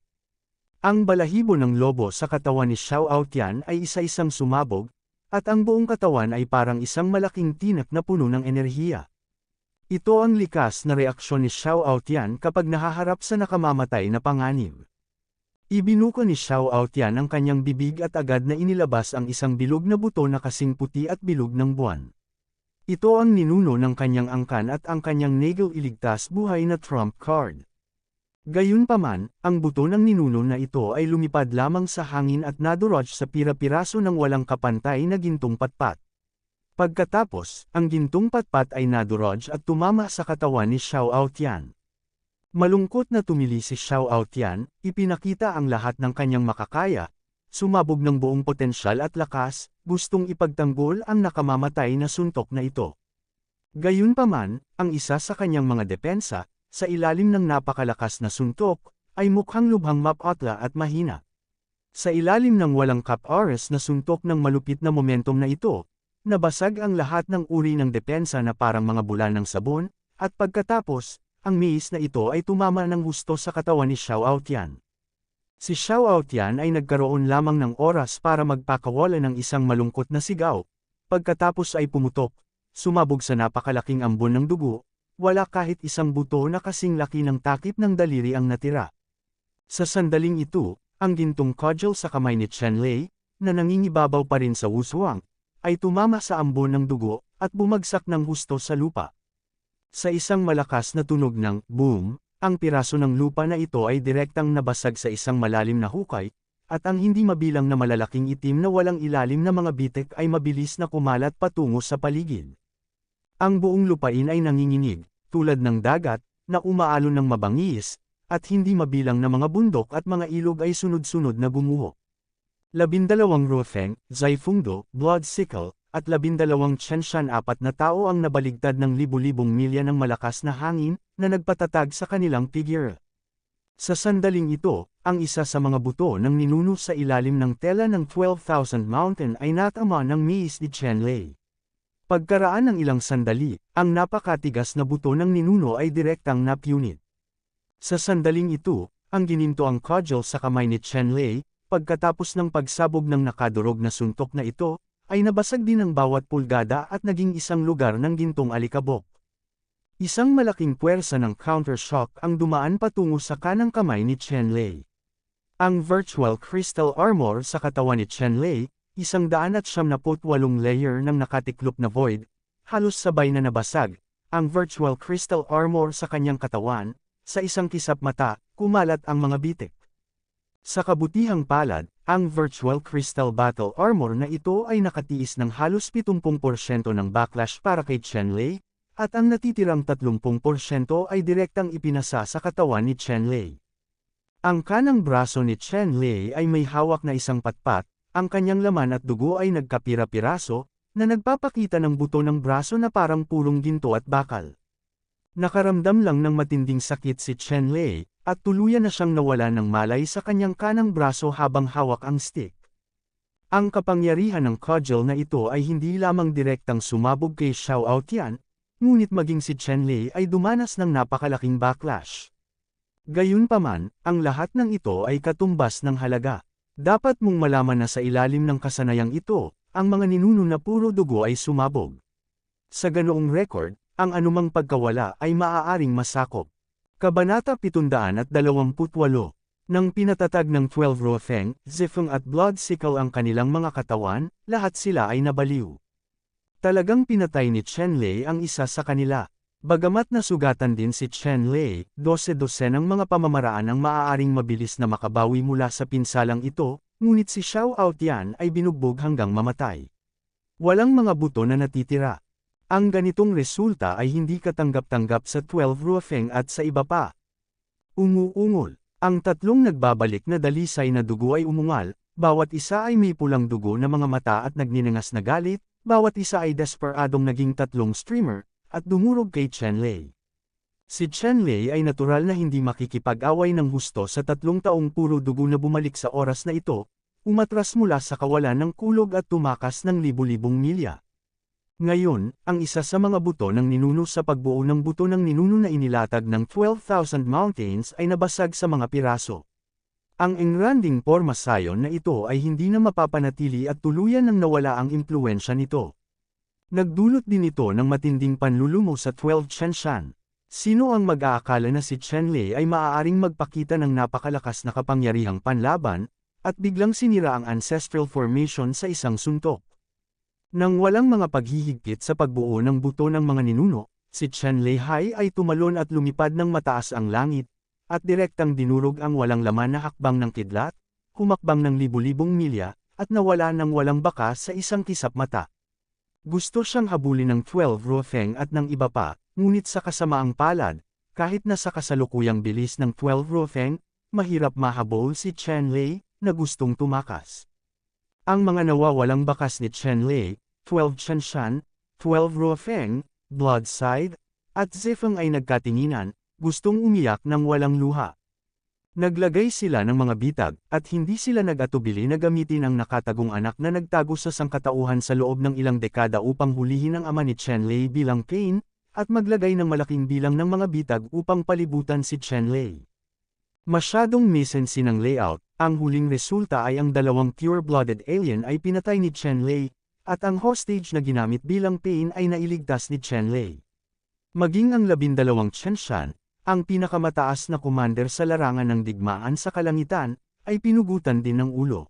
Ang balahibo ng lobo sa katawan ni Xiao Aotian ay isa-isang sumabog, at ang buong katawan ay parang isang malaking tinak na puno ng enerhiya. Ito ang likas na reaksyon ni Xiao Aotian kapag nahaharap sa nakamamatay na panganib. Ibinuko ni Xiao Aotian ang kanyang bibig at agad na inilabas ang isang bilog na buto na kasing puti at bilog ng buwan. Ito ang ninuno ng kanyang angkan at ang kanyang Nagel iligtas buhay na trump card. Gayunpaman, ang buto ng ninuno na ito ay lumipad lamang sa hangin at nadurog sa pira-piraso ng walang kapantay na gintong patpat. Pagkatapos, ang gintong patpat ay nadurog at tumama sa katawan ni Xiao Aotian. Malungkot na tumili si Xiao Aotian, ipinakita ang lahat ng kanyang makakaya, sumabog ng buong potensyal at lakas, gustong ipagtanggol ang nakamamatay na suntok na ito. Gayunpaman, ang isa sa kanyang mga depensa, sa ilalim ng napakalakas na suntok, ay mukhang lubhang mapatla at mahina. Sa ilalim ng walang kap-oras na suntok ng malupit na momentum na ito, nabasag ang lahat ng uri ng depensa na parang mga bulan ng sabon, at pagkatapos, ang maze na ito ay tumama ng husto sa katawan ni Xiao Aotian. Si Xiao Aotian ay nagkaroon lamang ng oras para magpakawala ng isang malungkot na sigaw, pagkatapos ay pumutok, sumabog sa napakalaking ambon ng dugo, wala kahit isang buto na kasing laki ng takip ng daliri ang natira. Sa sandaling ito, ang gintong cudgel sa kamay ni Chen Lei, na nangingibabaw pa rin sa wuswang, ay tumama sa ambon ng dugo, at bumagsak ng husto sa lupa. Sa isang malakas na tunog ng boom, ang piraso ng lupa na ito ay direktang nabasag sa isang malalim na hukay, at ang hindi mabilang na malalaking itim na walang ilalim na mga bitek ay mabilis na kumalat patungo sa paligid. Ang buong lupain ay nanginginig, tulad ng dagat, na umaalon ng mabangis, at hindi mabilang na mga bundok at mga ilog ay sunod-sunod na gumuho. 12 Rofeng, Zaifungdo, Blood Sickle, at 12 Chenshan 4 na tao ang nabaligtad ng libu-libong milya ng malakas na hangin, na nagpatatag sa kanilang figure. Sa sandaling ito, ang isa sa mga buto ng ninuno sa ilalim ng tela ng 12,000 Mountain ay natama ng maze ni Chen Lei. Pagkaraan ng ilang sandali, ang napakatigas na buto ng ninuno ay direktang napunit. Sa sandaling ito, ang gininto ang cudgel sa kamay ni Chen Lei, pagkatapos ng pagsabog ng nakadurog na suntok na ito, ay nabasag din ang bawat pulgada at naging isang lugar ng gintong alikabok. Isang malaking puwersa ng countershock ang dumaan patungo sa kanang kamay ni Chen Lei. Ang virtual crystal armor sa katawan ni Chen Lei, 178 layer ng nakatiklop na void, halos sabay na nabasag. Ang virtual crystal armor sa kanyang katawan, sa isang kisap mata, kumalat ang mga bitik. Sa kabutihang palad, ang virtual crystal battle armor na ito ay nakatiis ng halos 70% ng backlash para kay Chen Lei, at ang natitirang 30% ay direktang ipinasa sa katawan ni Chen Lei. Ang kanang braso ni Chen Lei ay may hawak na isang patpat, ang kanyang laman at dugo ay nagkapira-piraso, na nagpapakita ng buto ng braso na parang pulong ginto at bakal. Nakaramdam lang ng matinding sakit si Chen Lei, at tuluyan na siyang nawala ng malay sa kanyang kanang braso habang hawak ang stick. Ang kapangyarihan ng cudgel na ito ay hindi lamang direktang sumabog kay Xiao Aotian, ngunit maging si Chen Lei ay dumanas ng napakalaking backlash. Gayunpaman, ang lahat ng ito ay katumbas ng halaga. Dapat mong malaman na sa ilalim ng kasanayang ito, ang mga ninuno na puro dugo ay sumabog. Sa ganoong record, ang anumang pagkawala ay maaaring masakop. Kabanata 728. Nang pinatatag ng 12 Rofeng, Zifeng at Blood Sickle ang kanilang mga katawan, lahat sila ay nabaliw. Talagang pinatay ni Chen Lei ang isa sa kanila. Bagamat nasugatan din si Chen Lei, 12 ng mga pamamaraan ang maaaring mabilis na makabawi mula sa pinsalang ito, ngunit si Xiao Aotian ay binugbog hanggang mamatay. Walang mga buto na natitira. Ang ganitong resulta ay hindi katanggap-tanggap sa 12 Rofeng at sa iba pa. Umuungol. Ang tatlong nagbabalik na dalisay na dugo ay umungal, bawat isa ay may pulang dugo na mga mata at nagninangas na galit, bawat isa ay desperadong naging tatlong streamer, at dumurog kay Chen Lei. Si Chenlei ay natural na hindi makikipag-away ng husto sa 3 taong puro dugo na bumalik sa oras na ito, umatras mula sa kawalan ng kulog at tumakas ng libu-libong milya. Ngayon, ang isa sa mga buto ng ninuno sa pagbuo ng buto ng ninuno na inilatag ng 12,000 mountains ay nabasag sa mga piraso. Ang engranding pormasayon na ito ay hindi na mapapanatili at tuluyan nang nawala ang impluwensya nito. Nagdulot din ito ng matinding panlulumo sa 12 Chenshan. Sino ang mag-aakala na si Chenlei ay maaaring magpakita ng napakalakas na kapangyarihang panlaban, at biglang sinira ang ancestral formation sa isang suntok. Nang walang mga paghihigpit sa pagbuo ng buto ng mga ninuno, si Chenlei Hai ay tumalon at lumipad ng mataas ang langit, at direktang dinurog ang walang laman na hakbang ng kidlat, humakbang ng libu-libong milya, at nawala ng walang bakas sa isang kisap mata. Gusto siyang habulin ng 12 Ruofeng at ng iba pa, ngunit sa kasamaang palad, kahit na sa kasalukuyang bilis ng 12 Ruofeng, mahirap mahabol si Chenlei, na gustong tumakas. Ang mga nawawalang bakas ni Chenlei, 12 Chenshan, 12 Ruofeng, Bloodside, at Zifeng ay nagkatinginan, gustong umiyak ng walang luha. Naglagay sila ng mga bitag, at hindi sila nag-atubili na gamitin ang nakatagong anak na nagtago sa sangkatauhan sa loob ng ilang dekada upang hulihin ang ama ni Chenlei bilang Pain, at maglagay ng malaking bilang ng mga bitag upang palibutan si Chenlei. Masyadong misensi ng layout, ang huling resulta ay ang 2 pure-blooded alien ay pinatay ni Chenlei, at ang hostage na ginamit bilang Pain ay nailigtas ni Chenlei. Maging ang 12 Chenshan, ang pinakamataas na commander sa larangan ng digmaan sa kalangitan, ay pinugutan din ng ulo.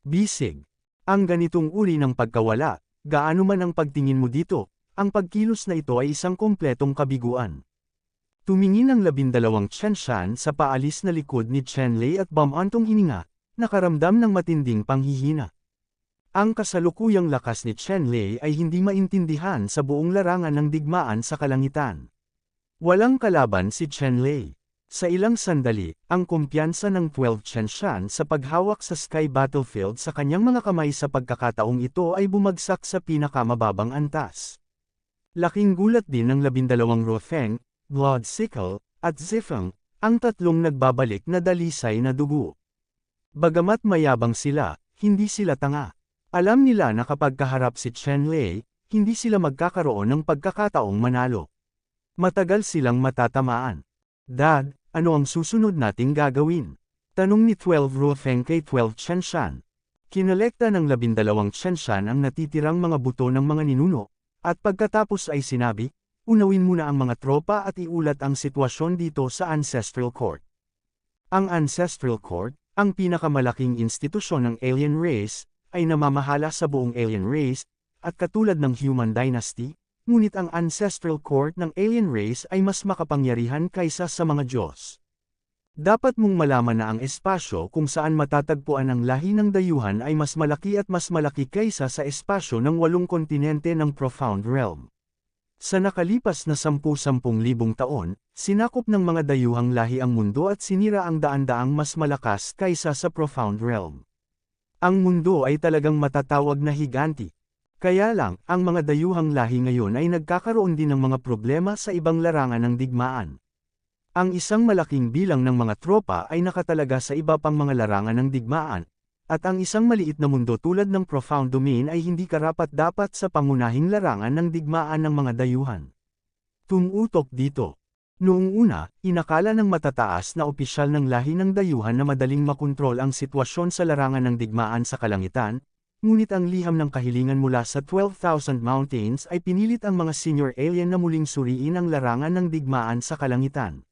Bisig. Ang ganitong uri ng pagkawala, gaano man ang pagtingin mo dito, ang pagkilos na ito ay isang kompletong kabiguan. Tumingin ang 12 Chenshan sa paalis na likod ni Chenlei at bumantong hininga, nakaramdam ng matinding panghihina. Ang kasalukuyang lakas ni Chenlei ay hindi maintindihan sa buong larangan ng digmaan sa kalangitan. Walang kalaban si Chenlei. Sa ilang sandali, ang kumpiyansa ng 12 Chenshan sa paghawak sa Sky Battlefield sa kanyang mga kamay sa pagkakataong ito ay bumagsak sa pinakamababang antas. Laking gulat din ng 12 Ruofeng, Blood Sickle, at Zifeng, ang tatlong nagbabalik na dalisay na dugo. Bagamat mayabang sila, hindi sila tanga. Alam nila na kapag kaharap si Chenlei, hindi sila magkakaroon ng pagkakataong manalo. Matagal silang matatamaan. Dad, ano ang susunod nating gagawin? Tanong ni 12 Ruofeng kay 12 Chenshan. Kinolekta ng 12 Chenshan ang natitirang mga buto ng mga ninuno, at pagkatapos ay sinabi, unawin muna ang mga tropa at iulat ang sitwasyon dito sa Ancestral Court. Ang Ancestral Court, ang pinakamalaking institusyon ng alien race, ay namamahala sa buong alien race, at katulad ng Human Dynasty, ngunit ang Ancestral Court ng alien race ay mas makapangyarihan kaysa sa mga Diyos. Dapat mong malaman na ang espasyo kung saan matatagpuan ang lahi ng dayuhan ay mas malaki at mas malaki kaysa sa espasyo ng 8 kontinente ng Profound Realm. Sa nakalipas na 10,000 taon, sinakop ng mga dayuhang lahi ang mundo at sinira ang daan-daang mas malakas kaysa sa Profound Realm. Ang mundo ay talagang matatawag na higanti. Kaya lang, ang mga dayuhang lahi ngayon ay nagkakaroon din ng mga problema sa ibang larangan ng digmaan. Ang isang malaking bilang ng mga tropa ay nakatalaga sa iba pang mga larangan ng digmaan, at ang isang maliit na mundo tulad ng Profound Domain ay hindi karapat-dapat sa pangunahing larangan ng digmaan ng mga dayuhan. Tumutok dito. Noong una, inakala ng matataas na opisyal ng lahi ng dayuhan na madaling makontrol ang sitwasyon sa larangan ng digmaan sa kalangitan, ngunit ang liham ng kahilingan mula sa 12,000 Mountains ay pinilit ang mga senior alien na muling suriin ang larangan ng digmaan sa kalangitan.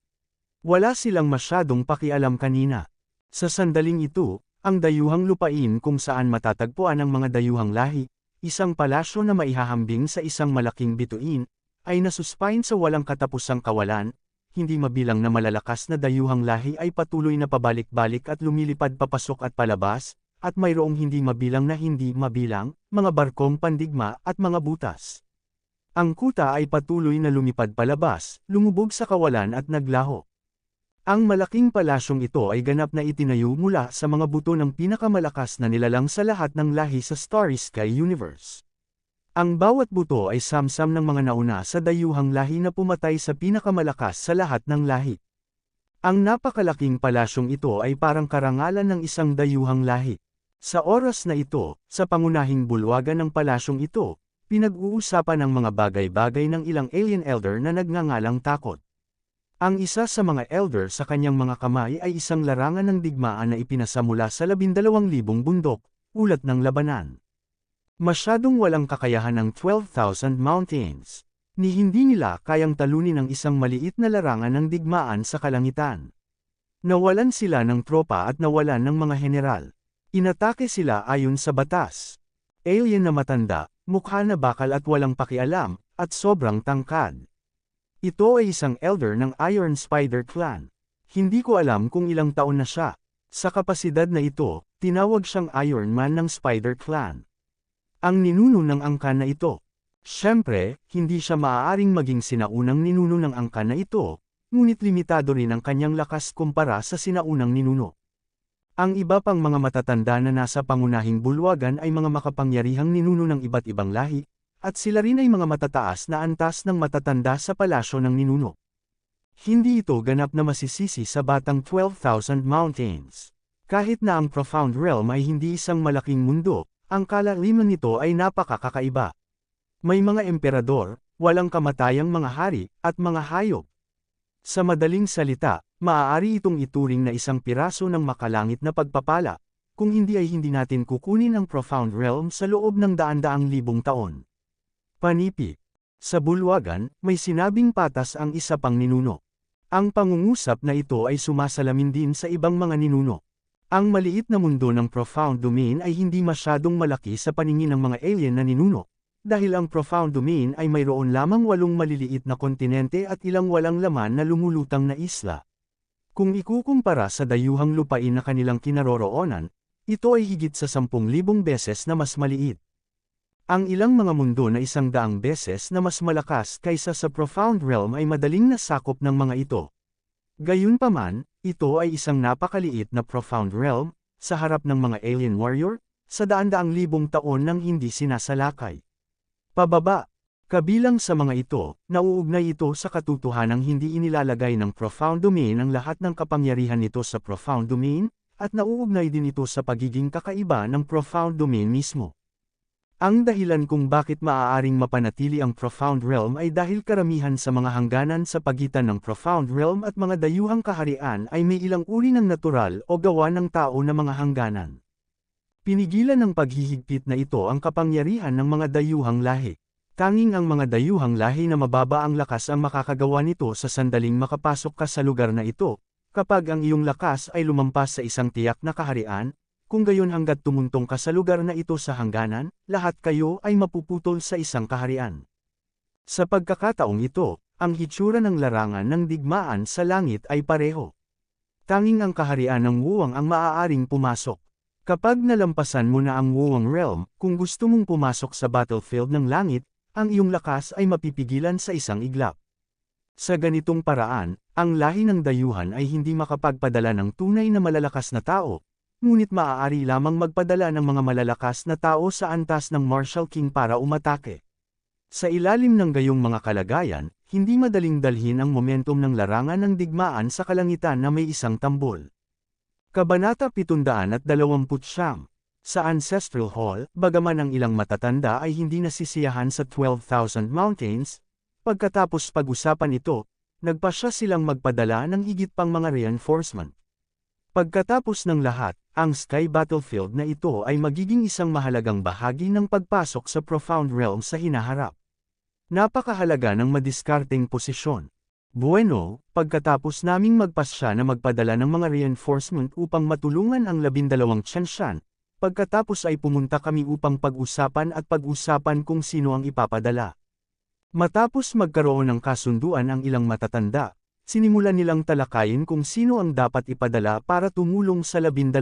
Wala silang masyadong pakialam kanina. Sa sandaling ito, ang dayuhang lupain kung saan matatagpuan ang mga dayuhang lahi, isang palasyo na maihahambing sa isang malaking bituin, ay nasuspain sa walang katapusang kawalan, hindi mabilang na malalakas na dayuhang lahi ay patuloy na pabalik-balik at lumilipad papasok at palabas, at mayroong hindi mabilang, mga barkong pandigma at mga butas. Ang kuta ay patuloy na lumipad palabas, lumubog sa kawalan at naglaho. Ang malaking palasyong ito ay ganap na itinayo mula sa mga buto ng pinakamalakas na nilalang sa lahat ng lahi sa Starry Sky Universe. Ang bawat buto ay samsam ng mga nauna sa dayuhang lahi na pumatay sa pinakamalakas sa lahat ng lahi. Ang napakalaking palasyong ito ay parang karangalan ng isang dayuhang lahi. Sa oras na ito, sa pangunahing bulwagan ng palasyong ito, pinag-uusapan ang mga bagay-bagay ng ilang alien elder na nagngangalang takot. Ang isa sa mga elder sa kanyang mga kamay ay isang larangan ng digmaan na ipinasa mula sa 12,000 bundok, ulat ng labanan. Masyadong walang kakayahan ng 12,000 mountains. Ni hindi nila kayang talunin ang isang maliit na larangan ng digmaan sa kalangitan. Nawalan sila ng tropa at nawalan ng mga general. Inatake sila ayon sa batas. Alien na matanda, mukha na bakal at walang pakialam, at sobrang tangkad. Ito ay isang elder ng Iron Spider Clan. Hindi ko alam kung ilang taon na siya. Sa kapasidad na ito, tinawag siyang Iron Man ng Spider Clan. Ang ninuno ng angkan na ito. Siyempre, hindi siya maaaring maging sinaunang ninuno ng angkan na ito, ngunit limitado rin ang kanyang lakas kumpara sa sinaunang ninuno. Ang iba pang mga matatanda na nasa pangunahing bulwagan ay mga makapangyarihang ninuno ng iba't ibang lahi, at sila rin ay mga matataas na antas ng matatanda sa palasyo ng ninuno. Hindi ito ganap na masisisi sa batang 12,000 mountains. Kahit na ang Profound Realm ay hindi isang malaking mundo, ang kalaliman nito ay napakakaiba. May mga emperador, walang kamatayang mga hari, at mga hayop. Sa madaling salita, maaari itong ituring na isang piraso ng makalangit na pagpapala, kung hindi ay hindi natin kukunin ang Profound Realm sa loob ng daan-daang libong taon. Panipi. Sa bulwagan, may sinabing patas ang isa pang ninuno. Ang pangungusap na ito ay sumasalamin din sa ibang mga ninuno. Ang maliit na mundo ng Profound Domain ay hindi masyadong malaki sa paningin ng mga alien na ninuno, dahil ang Profound Domain ay mayroon lamang 8 maliliit na kontinente at ilang walang laman na lumulutang na isla. Kung ikukumpara sa dayuhang lupain na kanilang kinaroroonan, ito ay higit sa 10,000 beses na mas maliit. Ang ilang mga mundo na 100 beses na mas malakas kaysa sa Profound Realm ay madaling nasakop ng mga ito. Gayunpaman, ito ay isang napakaliit na Profound Realm, sa harap ng mga alien warrior, sa daan-daang libong taon nang hindi sinasalakay. Pababa. Kabilang sa mga ito, nauugnay ito sa katotohanang hindi inilalagay ng Profound Domain ang lahat ng kapangyarihan nito sa Profound Domain, at nauugnay din ito sa pagiging kakaiba ng Profound Domain mismo. Ang dahilan kung bakit maaaring mapanatili ang Profound Realm ay dahil karamihan sa mga hangganan sa pagitan ng Profound Realm at mga dayuhang kaharian ay may ilang uri ng natural o gawa ng tao na mga hangganan. Pinigilan ng paghihigpit na ito ang kapangyarihan ng mga dayuhang lahi. Tanging ang mga dayuhang lahi na mababa ang lakas ang makakagawa nito sa sandaling makapasok ka sa lugar na ito, kapag ang iyong lakas ay lumampas sa isang tiyak na kaharian. Kung gayon hanggat tumuntong ka sa lugar na ito sa hangganan, lahat kayo ay mapuputol sa isang kaharian. Sa pagkakataong ito, ang hitsura ng larangan ng digmaan sa langit ay pareho. Tanging ang kaharian ng Wuwang ang maaaring pumasok. Kapag nalampasan mo na ang Wuwang Realm, kung gusto mong pumasok sa battlefield ng langit, ang iyong lakas ay mapipigilan sa isang iglap. Sa ganitong paraan, ang lahi ng dayuhan ay hindi makapagpadala ng tunay na malalakas na tao, ngunit maaari lamang magpadala ng mga malalakas na tao sa antas ng Martial King para umatake. Sa ilalim ng gayong mga kalagayan, hindi madaling dalhin ang momentum ng larangan ng digmaan sa kalangitan na may isang tambol. Kabanata 729. Sa Ancestral Hall, bagaman ang ilang matatanda ay hindi nasisiyahan sa 12,000 mountains, pagkatapos pag-usapan ito, nagpasya silang magpadala ng higit pang mga reinforcement. Pagkatapos ng lahat, ang Sky Battlefield na ito ay magiging isang mahalagang bahagi ng pagpasok sa Profound Realm sa hinaharap. Napakahalaga ng madiskarteng posisyon. Bueno, pagkatapos naming magpasya na magpadala ng mga reinforcement upang matulungan ang 12 Tianshan, pagkatapos ay pumunta kami upang pag-usapan kung sino ang ipapadala. Matapos magkaroon ng kasunduan ang ilang matatanda, sinimulan nilang talakayin kung sino ang dapat ipadala para tumulong sa 12,000.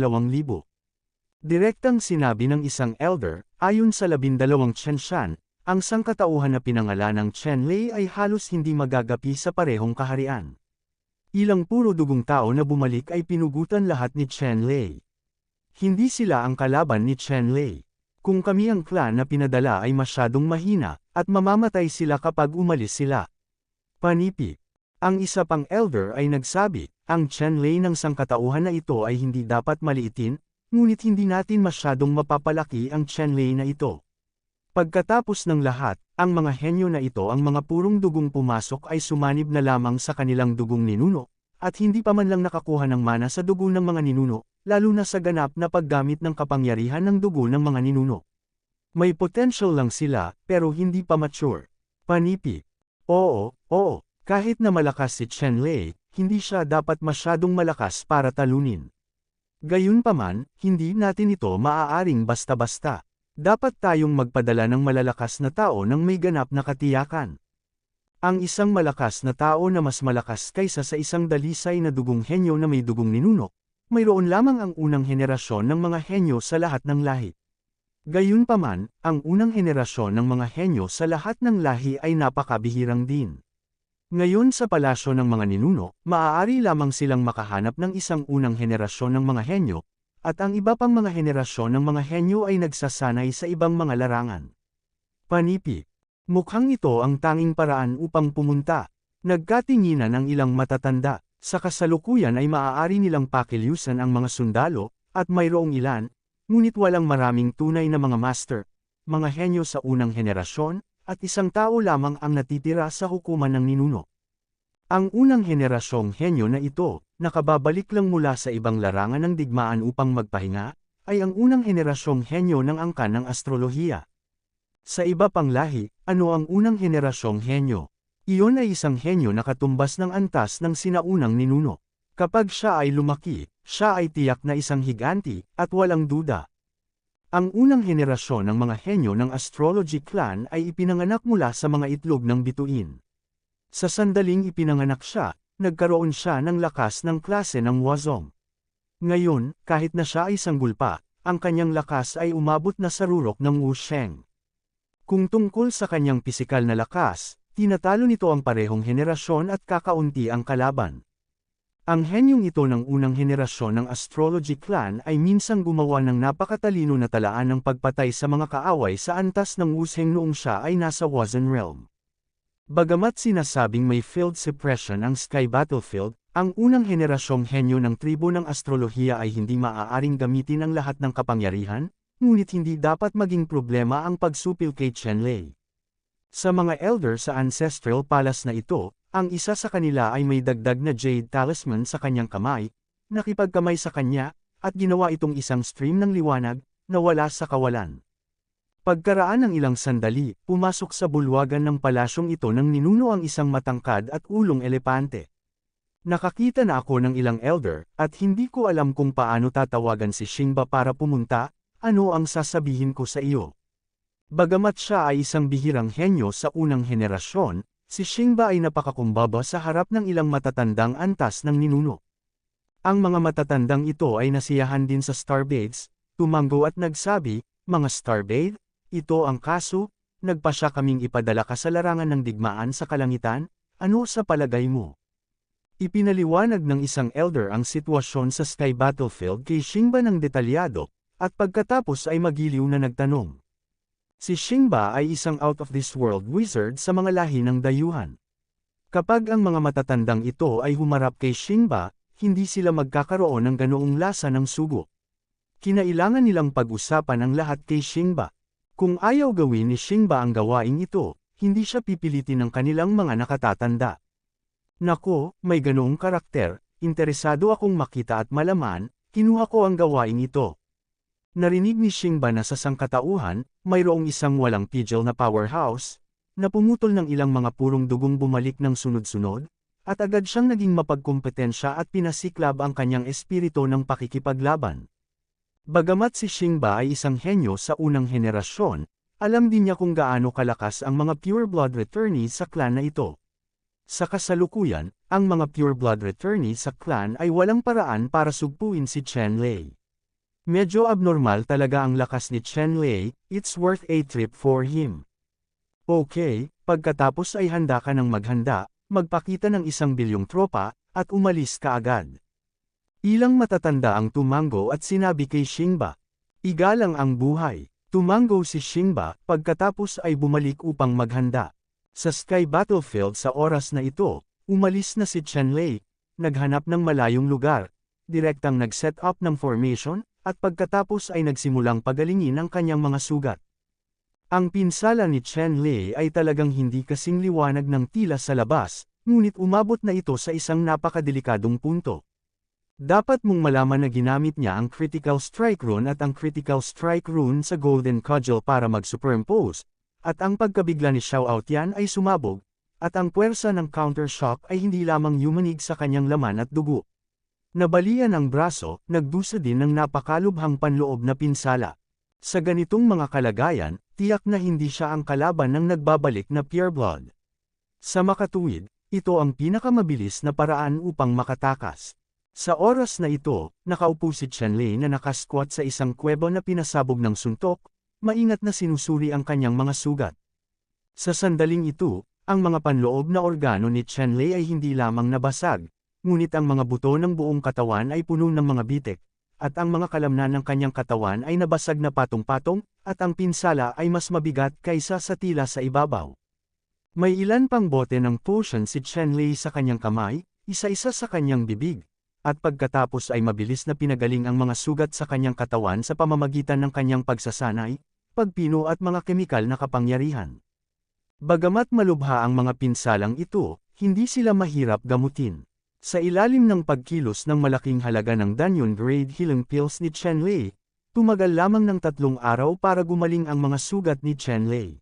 Direktang sinabi ng isang elder, ayon sa 12 Tianshan, ang sangkatauhan na pinangalanang Chen-Lei ay halos hindi magagapi sa parehong kaharian. Ilang puro dugong tao na bumalik ay pinugutan lahat ni Chen-Lei. Hindi sila ang kalaban ni Chen-Lei. Kung kami ang clan na pinadala ay masyadong mahina, at mamamatay sila kapag umalis sila. Panipi. Ang isa pang elder ay nagsabi, ang Chenlei ng sangkatauhan na ito ay hindi dapat maliitin, ngunit hindi natin masyadong mapapalaki ang Chenlei na ito. Pagkatapos ng lahat, ang mga henyo na ito ang mga purong dugong pumasok ay sumanib na lamang sa kanilang dugong ninuno, at hindi pa man lang nakakuha ng mana sa dugo ng mga ninuno, lalo na sa ganap na paggamit ng kapangyarihan ng dugo ng mga ninuno. May potential lang sila, pero hindi pa mature. Panipi. Oo, kahit na malakas si Chenlei, hindi siya dapat masyadong malakas para talunin. Gayunpaman, hindi natin ito maaaring basta-basta. Dapat tayong magpadala ng malalakas na tao ng may ganap na katiyakan. Ang isang malakas na tao na mas malakas kaysa sa isang dalisay na dugong henyo na may dugong ninuno, mayroon lamang ang unang henerasyon ng mga henyo sa lahat ng lahi. Gayunpaman, ang unang henerasyon ng mga henyo sa lahat ng lahi ay napakabihirang din. Ngayon sa palasyo ng mga ninuno, maaari lamang silang makahanap ng isang unang henerasyon ng mga henyo, at ang iba pang mga henerasyon ng mga henyo ay nagsasanay sa ibang mga larangan. Panipi. Mukhang ito ang tanging paraan upang pumunta. Nagkatinginan ang ilang matatanda. Sa kasalukuyan ay maaari nilang pakilyusan ang mga sundalo, at mayroong ilan, ngunit walang maraming tunay na mga master, mga henyo sa unang henerasyon, at isang tao lamang ang natitira sa hukuman ng ninuno. Ang unang henerasyong henyo na ito, nakababalik lang mula sa ibang larangan ng digmaan upang magpahinga, ay ang unang henerasyong henyo ng angkan ng astrolohiya. Sa iba pang lahi, ano ang unang henerasyong henyo? Iyon ay isang henyo na katumbas ng antas ng sinaunang ninuno. Kapag siya ay lumaki, siya ay tiyak na isang higanti, at walang duda. Ang unang henerasyon ng mga henyo ng astrology clan ay ipinanganak mula sa mga itlog ng bituin. Sa sandaling ipinanganak siya, nagkaroon siya ng lakas ng klase ng Wazong. Ngayon, kahit na siya ay sanggol pa, ang kanyang lakas ay umabot na sa rurok ng Wusheng. Kung tungkol sa kanyang pisikal na lakas, tinatalo nito ang parehong henerasyon at kakaunti ang kalaban. Ang henyong ito ng unang henerasyon ng astrology clan ay minsang gumawa ng napakatalino na talaan ng pagpatay sa mga kaaway sa antas ng Wusheng noong siya ay nasa Wazan Realm. Bagamat sinasabing may field suppression ang Sky Battlefield, ang unang henerasyong henyo ng tribo ng astrolohiya ay hindi maaaring gamitin ang lahat ng kapangyarihan, ngunit hindi dapat maging problema ang pagsupil kay Chenlei. Sa mga elder sa Ancestral Palace na ito, ang isa sa kanila ay may dagdag na Jade Talisman sa kanyang kamay, nakipagkamay sa kanya, at ginawa itong isang stream ng liwanag, na wala sa kawalan. Pagkaraan ng ilang sandali, pumasok sa bulwagan ng palasyong ito ng ninuno ang isang matangkad at ulong elepante. Nakakita na ako ng ilang elder, at hindi ko alam kung paano tatawagan si Xingba para pumunta, ano ang sasabihin ko sa iyo. Bagamat siya ay isang bihirang henyo sa unang henerasyon, si Xingba ay napakakumbaba sa harap ng ilang matatandang antas ng ninuno. Ang mga matatandang ito ay nasiyahan din sa Starbades, tumango at nagsabi, mga Starbade, ito ang kaso, nagpasya kaming ipadala ka sa larangan ng digmaan sa kalangitan, ano sa palagay mo? Ipinaliwanag ng isang elder ang sitwasyon sa Sky Battlefield kay Xingba ng detalyado, at pagkatapos ay magiliw na nagtanong. Si Xingba ay isang out-of-this-world wizard sa mga lahi ng dayuhan. Kapag ang mga matatandang ito ay humarap kay Xingba, hindi sila magkakaroon ng ganoong lasa ng sugo. Kinailangan nilang pag-usapan ang lahat kay Xingba. Kung ayaw gawin ni Xingba ang gawaing ito, hindi siya pipilitin ng kanilang mga nakatatanda. Nako, may ganoong karakter, interesado akong makita at malaman, kinuha ko ang gawaing ito. Narinig ni Xingba na sa sangkatauhan, mayroong isang walang pigil na powerhouse, na pumutol ng ilang mga purong dugong bumalik ng sunod-sunod, at agad siyang naging mapagkumpetensya at pinasiklab ang kanyang espiritu ng pakikipaglaban. Bagamat si Xingba ay isang henyo sa unang henerasyon, alam din niya kung gaano kalakas ang mga pure-blood returnees sa clan na ito. Sa kasalukuyan, ang mga pure-blood returnees sa clan ay walang paraan para sugpuin si Chenlei. Medyo abnormal talaga ang lakas ni Chenlei, it's worth a trip for him. Okay, pagkatapos ay handa ka ng maghanda, magpakita ng 1,000,000,000 tropa, at umalis ka agad. Ilang matatanda ang tumango at sinabi kay Xingba, igalang ang buhay. Tumango si Xingba, pagkatapos ay bumalik upang maghanda. Sa Sky Battlefield sa oras na ito, umalis na si Chen Lei, naghanap ng malayong lugar, direktang nag-set up ng formation, at pagkatapos ay nagsimulang pagalingin ang kanyang mga sugat. Ang pinsala ni Chen Lei ay talagang hindi kasing liwanag ng tila sa labas, ngunit umabot na ito sa isang napakadelikadong punto. Dapat mong malaman na ginamit niya ang Critical Strike Rune at ang Critical Strike Rune sa Golden Cudgel para mag-superimpose, at ang pagkabigla ni Xiao Aotian ay sumabog, at ang puwersa ng counter-shock ay hindi lamang yumanig sa kanyang laman at dugo. Nabalian ang braso, nagdusa din ng napakalubhang panloob na pinsala. Sa ganitong mga kalagayan, tiyak na hindi siya ang kalaban ng nagbabalik na pureblood. Sa makatuwid, ito ang pinakamabilis na paraan upang makatakas. Sa oras na ito, nakaupo si Chen Lei na nakasquat sa isang kuweba na pinasabog ng suntok, maingat na sinusuri ang kanyang mga sugat. Sa sandaling ito, ang mga panloob na organo ni Chen Lei ay hindi lamang nabasag, ngunit ang mga buto ng buong katawan ay puno ng mga bitik, at ang mga kalamnan ng kanyang katawan ay nabasag na patong-patong, at ang pinsala ay mas mabigat kaysa sa tila sa ibabaw. May ilan pang bote ng potion si Chen Lei sa kanyang kamay, isa-isa sa kanyang bibig, at pagkatapos ay mabilis na pinagaling ang mga sugat sa kanyang katawan sa pamamagitan ng kanyang pagsasanay, pagpino at mga kemikal na kapangyarihan. Bagamat malubha ang mga pinsalang ito, hindi sila mahirap gamutin. Sa ilalim ng pagkilos ng malaking halaga ng Danyon Grade Healing Pills ni Chen Lei, tumagal lamang ng 3 araw para gumaling ang mga sugat ni Chen Lei.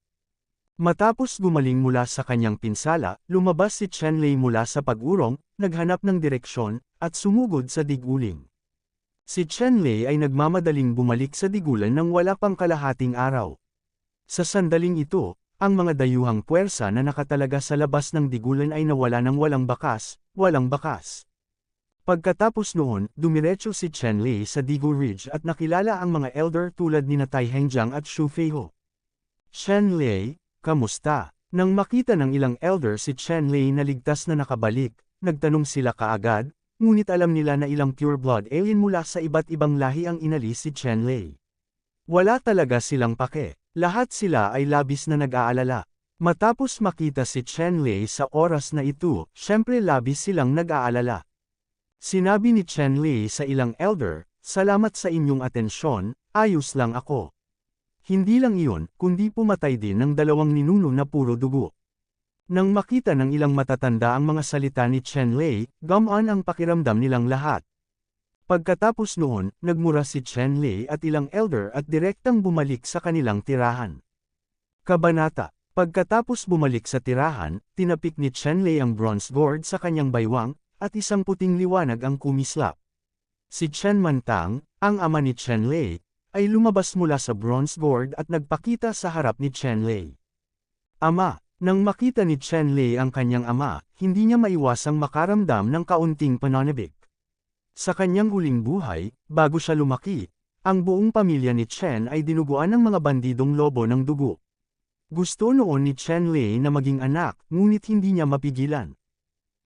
Matapos gumaling mula sa kanyang pinsala, lumabas si Chen Lei mula sa pag-urong, naghanap ng direksyon, at sumugod sa diguling. Si Chen Lei ay nagmamadaling bumalik sa digulan nang wala pang kalahating araw. Sa sandaling ito, ang mga dayuhang puwersa na nakatalaga sa labas ng digulan ay nawala ng walang bakas. Pagkatapos noon, dumiretso si Chen Lei sa Digu Ridge at nakilala ang mga elder tulad ni Tai Hengjiang at Xu Feiho. Chen Lei, kamusta? Nang makita ng ilang elder si Chen Lei na ligtas na nakabalik, nagtanong sila kaagad, ngunit alam nila na ilang pure-blood alien mula sa iba't ibang lahi ang inalis si Chen Lei. Wala talaga silang pake, lahat sila ay labis na nag-aalala. Matapos makita si Chen Lei sa oras na ito, syempre labis silang nag-aalala. Sinabi ni Chen Lei sa ilang elder, "Salamat sa inyong atensyon, ayos lang ako." Hindi lang iyon, kundi pumatay din ng 2 ninuno na puro dugo. Nang makita ng ilang matatanda ang mga salita ni Chen Lei, gumaan ang pakiramdam nilang lahat. Pagkatapos noon, nagmura si Chen Lei at ilang elder at direktang bumalik sa kanilang tirahan. Kabanata. Pagkatapos bumalik sa tirahan, tinapik ni Chen Lei ang bronze gourd sa kanyang baywang, at isang puting liwanag ang kumislap. Si Chen Mantang, ang ama ni Chen Lei, ay lumabas mula sa bronze gourd at nagpakita sa harap ni Chen Lei. Ama. Nang makita ni Chen Lei ang kanyang ama, hindi niya maiwasang makaramdam ng kaunting pananabik. Sa kanyang huling buhay, bago siya lumaki, ang buong pamilya ni Chen ay dinuguan ng mga bandidong lobo ng dugo. Gusto noon ni Chen Lei na maging anak, ngunit hindi niya mapigilan.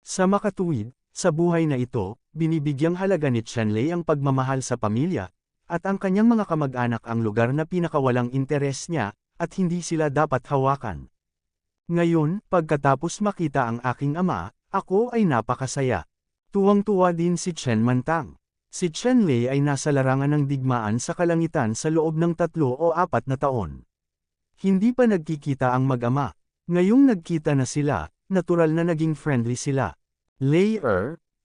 Sa makatuwid, sa buhay na ito, binibigyang halaga ni Chen Lei ang pagmamahal sa pamilya, at ang kanyang mga kamag-anak ang lugar na pinakawalang interes niya, at hindi sila dapat hawakan. Ngayon, pagkatapos makita ang aking ama, ako ay napakasaya. Tuwang-tuwa din si Chen Mantang. Si Chen Lei ay nasa larangan ng digmaan sa kalangitan sa loob ng 3 o 4 na taon. Hindi pa nagkikita ang mag-ama. Ngayong nagkita na sila, natural na naging friendly sila. Lei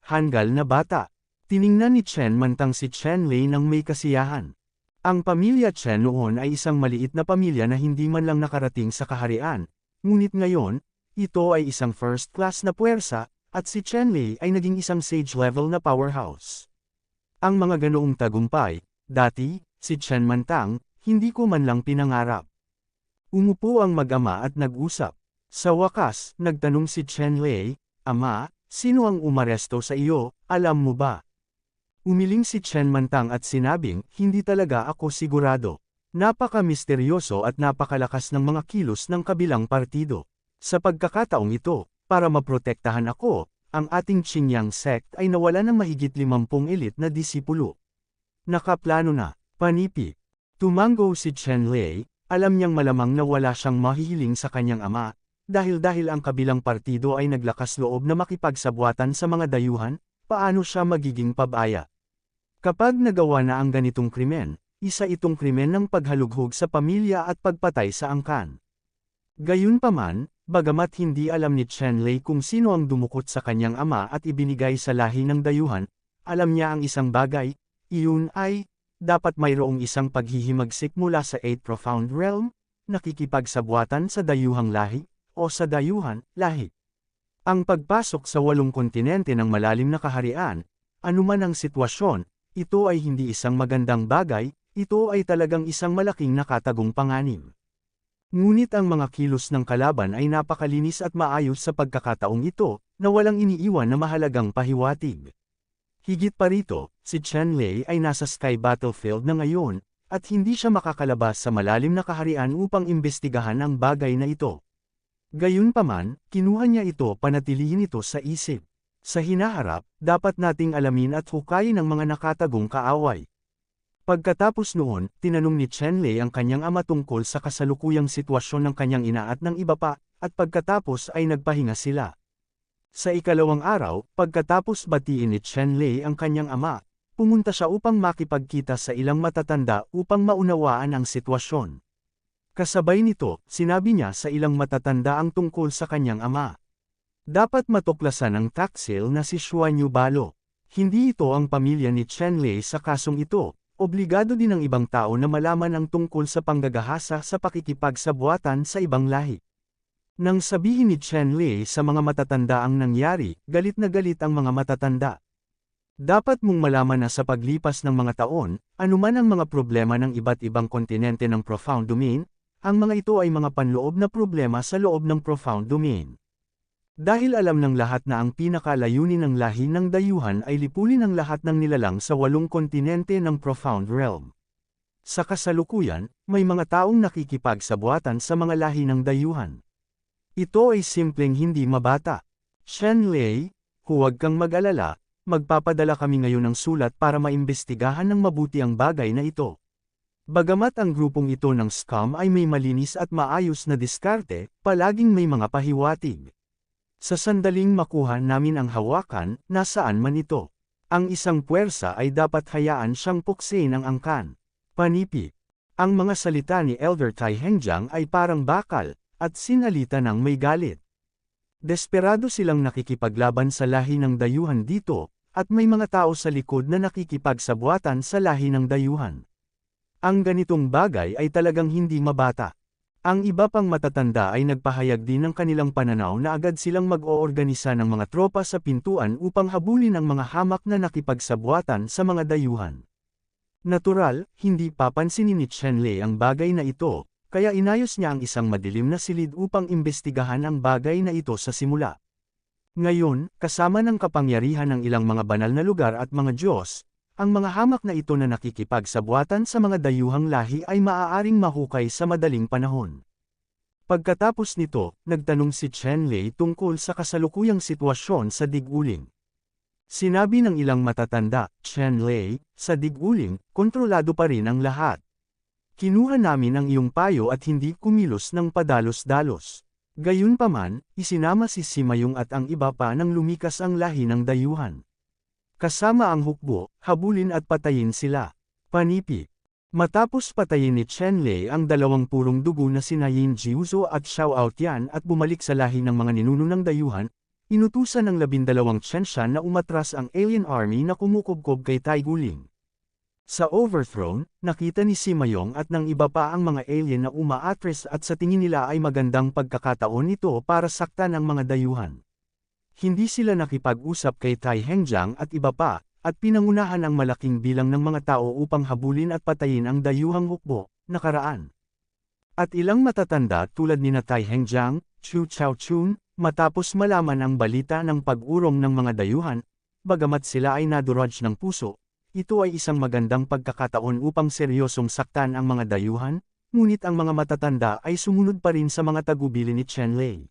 hanggal na bata. Tiningnan ni Chen Mantang si Chen Lei nang may kasiyahan. Ang pamilya Chen noon ay isang maliit na pamilya na hindi man lang nakarating sa kaharian. Ngunit ngayon, ito ay isang first-class na puwersa, at si Chen Lei ay naging isang sage-level na powerhouse. Ang mga ganoong tagumpay, dati, si Chen Mantang, hindi ko man lang pinangarap. Umupo ang mag-ama at nag-usap. Sa wakas, nagtanong si Chen Lei, "Ama, sino ang umaresto sa iyo, alam mo ba?" Umiling si Chen Mantang at sinabing, "Hindi talaga ako sigurado. Napaka-misteryoso at napakalakas ng mga kilos ng kabilang partido. Sa pagkakataong ito, para maprotektahan ako, ang ating Qingyang sect ay nawala ng mahigit 50 elite na disipulo. Nakaplano na, panipi." Tumango si Chen Lei, alam niyang malamang na wala siyang mahihiling sa kanyang ama, dahil ang kabilang partido ay naglakas loob na makipagsabwatan sa mga dayuhan, paano siya magiging pabaya? Kapag nagawa na ang ganitong krimen, isa itong krimen ng paghalughog sa pamilya at pagpatay sa angkan. Gayunpaman, bagamat hindi alam ni Chen Lei kung sino ang dumukot sa kanyang ama at ibinigay sa lahi ng dayuhan, alam niya ang isang bagay, iyon ay, dapat mayroong isang paghihimagsik mula sa Eighth Profound Realm, nakikipagsabwatan sa dayuhang lahi, o sa dayuhan, lahi. Ang pagpasok sa 8 kontinente ng malalim na kaharian, anuman ang sitwasyon, ito ay hindi isang magandang bagay, ito ay talagang isang malaking nakatagong panganib. Ngunit ang mga kilos ng kalaban ay napakalinis at maayos sa pagkakataong ito, na walang iniiwan na mahalagang pahiwatig. Higit pa rito, si Chen Lei ay nasa Sky Battlefield na ngayon, at hindi siya makakalabas sa malalim na kaharian upang imbestigahan ang bagay na ito. Gayunpaman, kinuha niya ito panatilihin ito sa isip. Sa hinaharap, dapat nating alamin at hukayin ang mga nakatagong kaaway. Pagkatapos noon, tinanong ni Chen Lei ang kanyang ama tungkol sa kasalukuyang sitwasyon ng kanyang ina at ng iba pa, at pagkatapos ay nagpahinga sila. Sa ikalawang araw, pagkatapos batiin ni Chen Lei ang kanyang ama, pumunta siya upang makipagkita sa ilang matatanda upang maunawaan ang sitwasyon. Kasabay nito, sinabi niya sa ilang matatanda ang tungkol sa kanyang ama. Dapat matuklasan ng taksil na si Xuanyu Balo. Hindi ito ang pamilya ni Chen Lei sa kasong ito, obligado din ng ibang tao na malaman ang tungkol sa panggagahasa sa pakikipagsabwatan sa ibang lahi. Nang sabihin ni Chen Lei sa mga matatanda ang nangyari, galit na galit ang mga matatanda. Dapat mong malaman na sa paglipas ng mga taon, anuman ang mga problema ng iba't ibang kontinente ng Profound Domain, ang mga ito ay mga panloob na problema sa loob ng Profound Domain. Dahil alam ng lahat na ang pinakalayunin ng lahi ng dayuhan ay lipulin ang lahat ng nilalang sa 8 kontinente ng Profound Realm. Sa kasalukuyan, may mga taong nakikipagsabwatan sa mga lahi ng dayuhan. Ito ay simpleng hindi mabata. Chen Lei, huwag kang mag-alala, magpapadala kami ngayon ng sulat para maimbestigahan ng mabuti ang bagay na ito. Bagamat ang grupong ito ng scum ay may malinis at maayos na diskarte, palaging may mga pahiwatig. Sa sandaling makuha namin ang hawakan, nasaan man ito. Ang isang puwersa ay dapat hayaan siyang puksin ang angkan. Panipik. Ang mga salita ni Elder Tai Hengjiang ay parang bakal, at sinalita ng may galit. Desperado silang nakikipaglaban sa lahi ng dayuhan dito, at may mga tao sa likod na nakikipagsabwatan sa lahi ng dayuhan. Ang ganitong bagay ay talagang hindi mabata. Ang iba pang matatanda ay nagpahayag din ng kanilang pananaw na agad silang mag-oorganisa ng mga tropa sa pintuan upang habulin ang mga hamak na nakipagsabwatan sa mga dayuhan. Natural, hindi papansinin ni Chen Lei ang bagay na ito, kaya inayos niya ang isang madilim na silid upang imbestigahan ang bagay na ito sa simula. Ngayon, kasama ng kapangyarihan ng ilang mga banal na lugar at mga Diyos, ang mga hamak na ito na nakikipagsabwatan sa mga dayuhang lahi ay maaaring mahukay sa madaling panahon. Pagkatapos nito, nagtanong si Chen Lei tungkol sa kasalukuyang sitwasyon sa Dig-uling. Sinabi ng ilang matatanda, Chen Lei, sa Dig-uling, kontrolado pa rin ang lahat. Kinuha namin ang iyong payo at hindi kumilos ng padalos-dalos. Gayunpaman, isinama si Simayong at ang iba pa nang lumikas ang lahi ng dayuhan. Kasama ang hukbo, habulin at patayin sila. Panipik. Matapos patayin ni Chen Lei ang 2 purong dugo na sina Yin Jiuzo at Xiao Aotian at bumalik sa lahi ng mga ninuno ng dayuhan, inutusan ng 12 Chenshan na umatras ang alien army na kumukubkob kay Tai Guling. Sa overthrown, nakita ni Simayong at ng iba pa ang mga alien na umaatres at sa tingin nila ay magandang pagkakataon ito para saktan ang mga dayuhan. Hindi sila nakipag-usap kay Tai Hengjiang at iba pa, at pinangunahan ang malaking bilang ng mga tao upang habulin at patayin ang dayuhang hukbo, nakaraan. At ilang matatanda tulad ni Tai Hengjiang, Chu Chaochun, matapos malaman ang balita ng pag-urong ng mga dayuhan, bagamat sila ay naduraj ng puso, ito ay isang magandang pagkakataon upang seryosong saktan ang mga dayuhan, ngunit ang mga matatanda ay sumunod pa rin sa mga tagubili ni Chen Lei.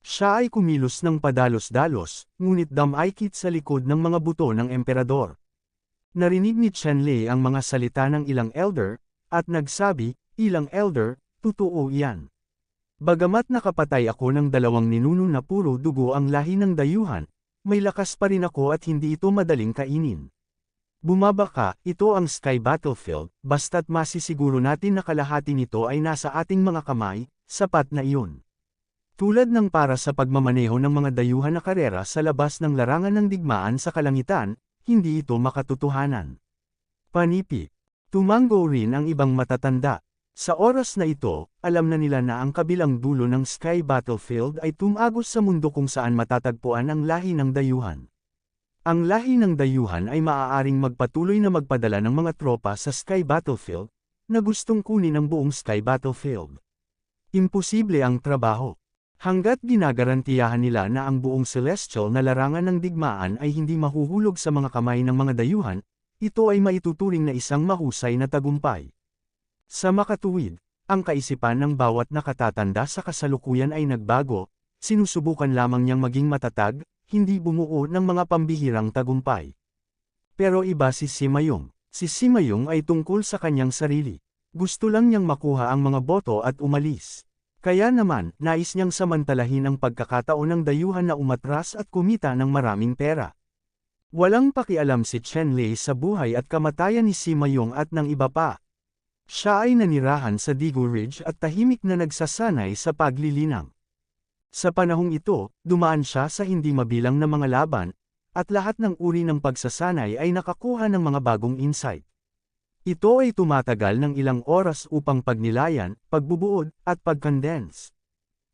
Siya ay kumilos ng padalos-dalos, ngunit damaykit sa likod ng mga buto ng emperador. Narinig ni Chen Lei ang mga salita ng ilang elder, At nagsabi, ilang elder, totoo iyan. Bagamat nakapatay ako ng 2 ninuno na puro dugo ang lahi ng dayuhan, may lakas pa rin ako at hindi ito madaling kainin. Bumaba ka, ito ang Sky Battlefield, basta't masisiguro natin na kalahati nito ay nasa ating mga kamay, sapat na iyon. Tulad ng para sa pagmamaneho ng mga dayuhan na karera sa labas ng larangan ng digmaan sa kalangitan, hindi ito makatotohanan. Panipik. Tumango rin ang ibang matatanda. Sa oras na ito, alam na nila na ang kabilang dulo ng Sky Battlefield ay tumagos sa mundo kung saan matatagpuan ang lahi ng dayuhan. Ang lahi ng dayuhan ay maaaring magpatuloy na magpadala ng mga tropa sa Sky Battlefield, na gustong kunin ang buong Sky Battlefield. Imposible ang trabaho. Hanggat ginagarantiyahan nila na ang buong celestial na larangan ng digmaan ay hindi mahuhulog sa mga kamay ng mga dayuhan, ito ay maituturing na isang mahusay na tagumpay. Sa makatuwid, ang kaisipan ng bawat nakatatanda sa kasalukuyan ay nagbago, sinusubukan lamang niyang maging matatag, hindi bumuo ng mga pambihirang tagumpay. Pero iba si Simayong. Si Simayong ay tungkol sa kanyang sarili. Gusto lang niyang makuha ang mga boto at umalis. Kaya naman, nais niyang samantalahin ang pagkakataon ng dayuhan na umatras at kumita ng maraming pera. Walang pakialam si Chen Lei sa buhay at kamatayan ni Simayong at ng iba pa. Siya ay nanirahan sa Digu Ridge at tahimik na nagsasanay sa paglilinang. Sa panahong ito, dumaan siya sa hindi mabilang na mga laban, at lahat ng uri ng pagsasanay ay nakakuha ng mga bagong insight. Ito ay tumatagal ng ilang oras upang pagnilayan, pagbubuod, at pagcondense.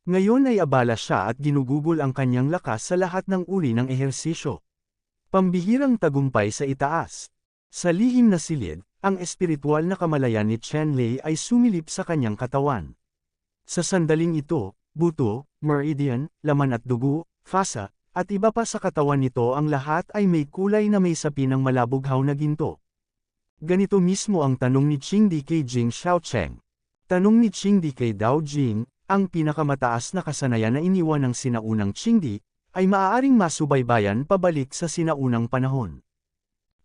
Ngayon ay abala siya at ginugugol ang kanyang lakas sa lahat ng uri ng ehersisyo. Pambihirang tagumpay sa itaas. Sa lihim na silid, ang espiritual na kamalayan ni Chen Lei ay sumilip sa kanyang katawan. Sa sandaling ito, buto, meridian, laman at dugo, fasa, at iba pa sa katawan nito ang lahat ay may kulay na may sapi ng malabughaw na ginto. Ganito mismo ang tanong ni Qingdi kay Jing Xiaocheng. Tanong ni Qingdi kay Dao Jing, ang pinakamataas na kasanayan na iniwan ng sinaunang Qingdi, ay maaaring masubaybayan pabalik sa sinaunang panahon.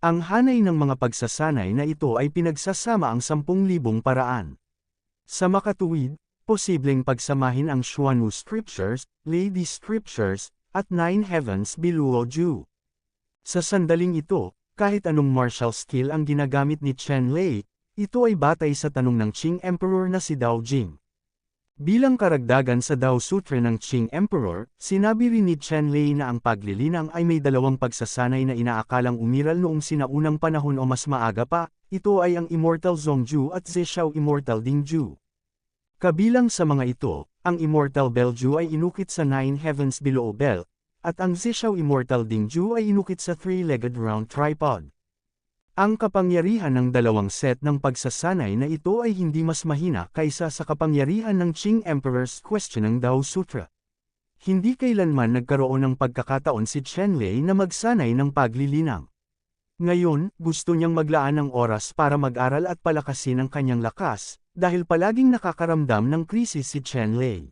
Ang hanay ng mga pagsasanay na ito ay pinagsasama ang 10,000 paraan. Sa makatuwid, posibleng pagsamahin ang Xuanwu Scriptures, Lady Scriptures, at 9 Heavens Below Ju. Sa sandaling ito, kahit anong martial skill ang ginagamit ni Chen Lei, ito ay batay sa tanong ng Qing Emperor na si Dao Jing. Bilang karagdagan sa Dao Sutra ng Qing Emperor, sinabi rin ni Chen Lei na ang paglilinang ay may 2 pagsasanay na inaakalang umiral noong sinaunang panahon o mas maaga pa, ito ay ang Immortal Zhongju at Zishao Immortal Dingju. Kabilang sa mga ito, ang Immortal Belju ay inukit sa 9 Heavens Below Bell, at ang Zishao Immortal Dingju ay inukit sa 3-legged round tripod. Ang kapangyarihan ng 2 set ng pagsasanay na ito ay hindi mas mahina kaysa sa kapangyarihan ng Qing Emperor's Question ng Dao Sutra. Hindi kailanman nagkaroon ng pagkakataon si Chen Lei na magsanay ng paglilinang. Ngayon, gusto niyang maglaan ng oras para mag-aral at palakasin ang kanyang lakas, dahil palaging nakakaramdam ng krisis si Chen Lei.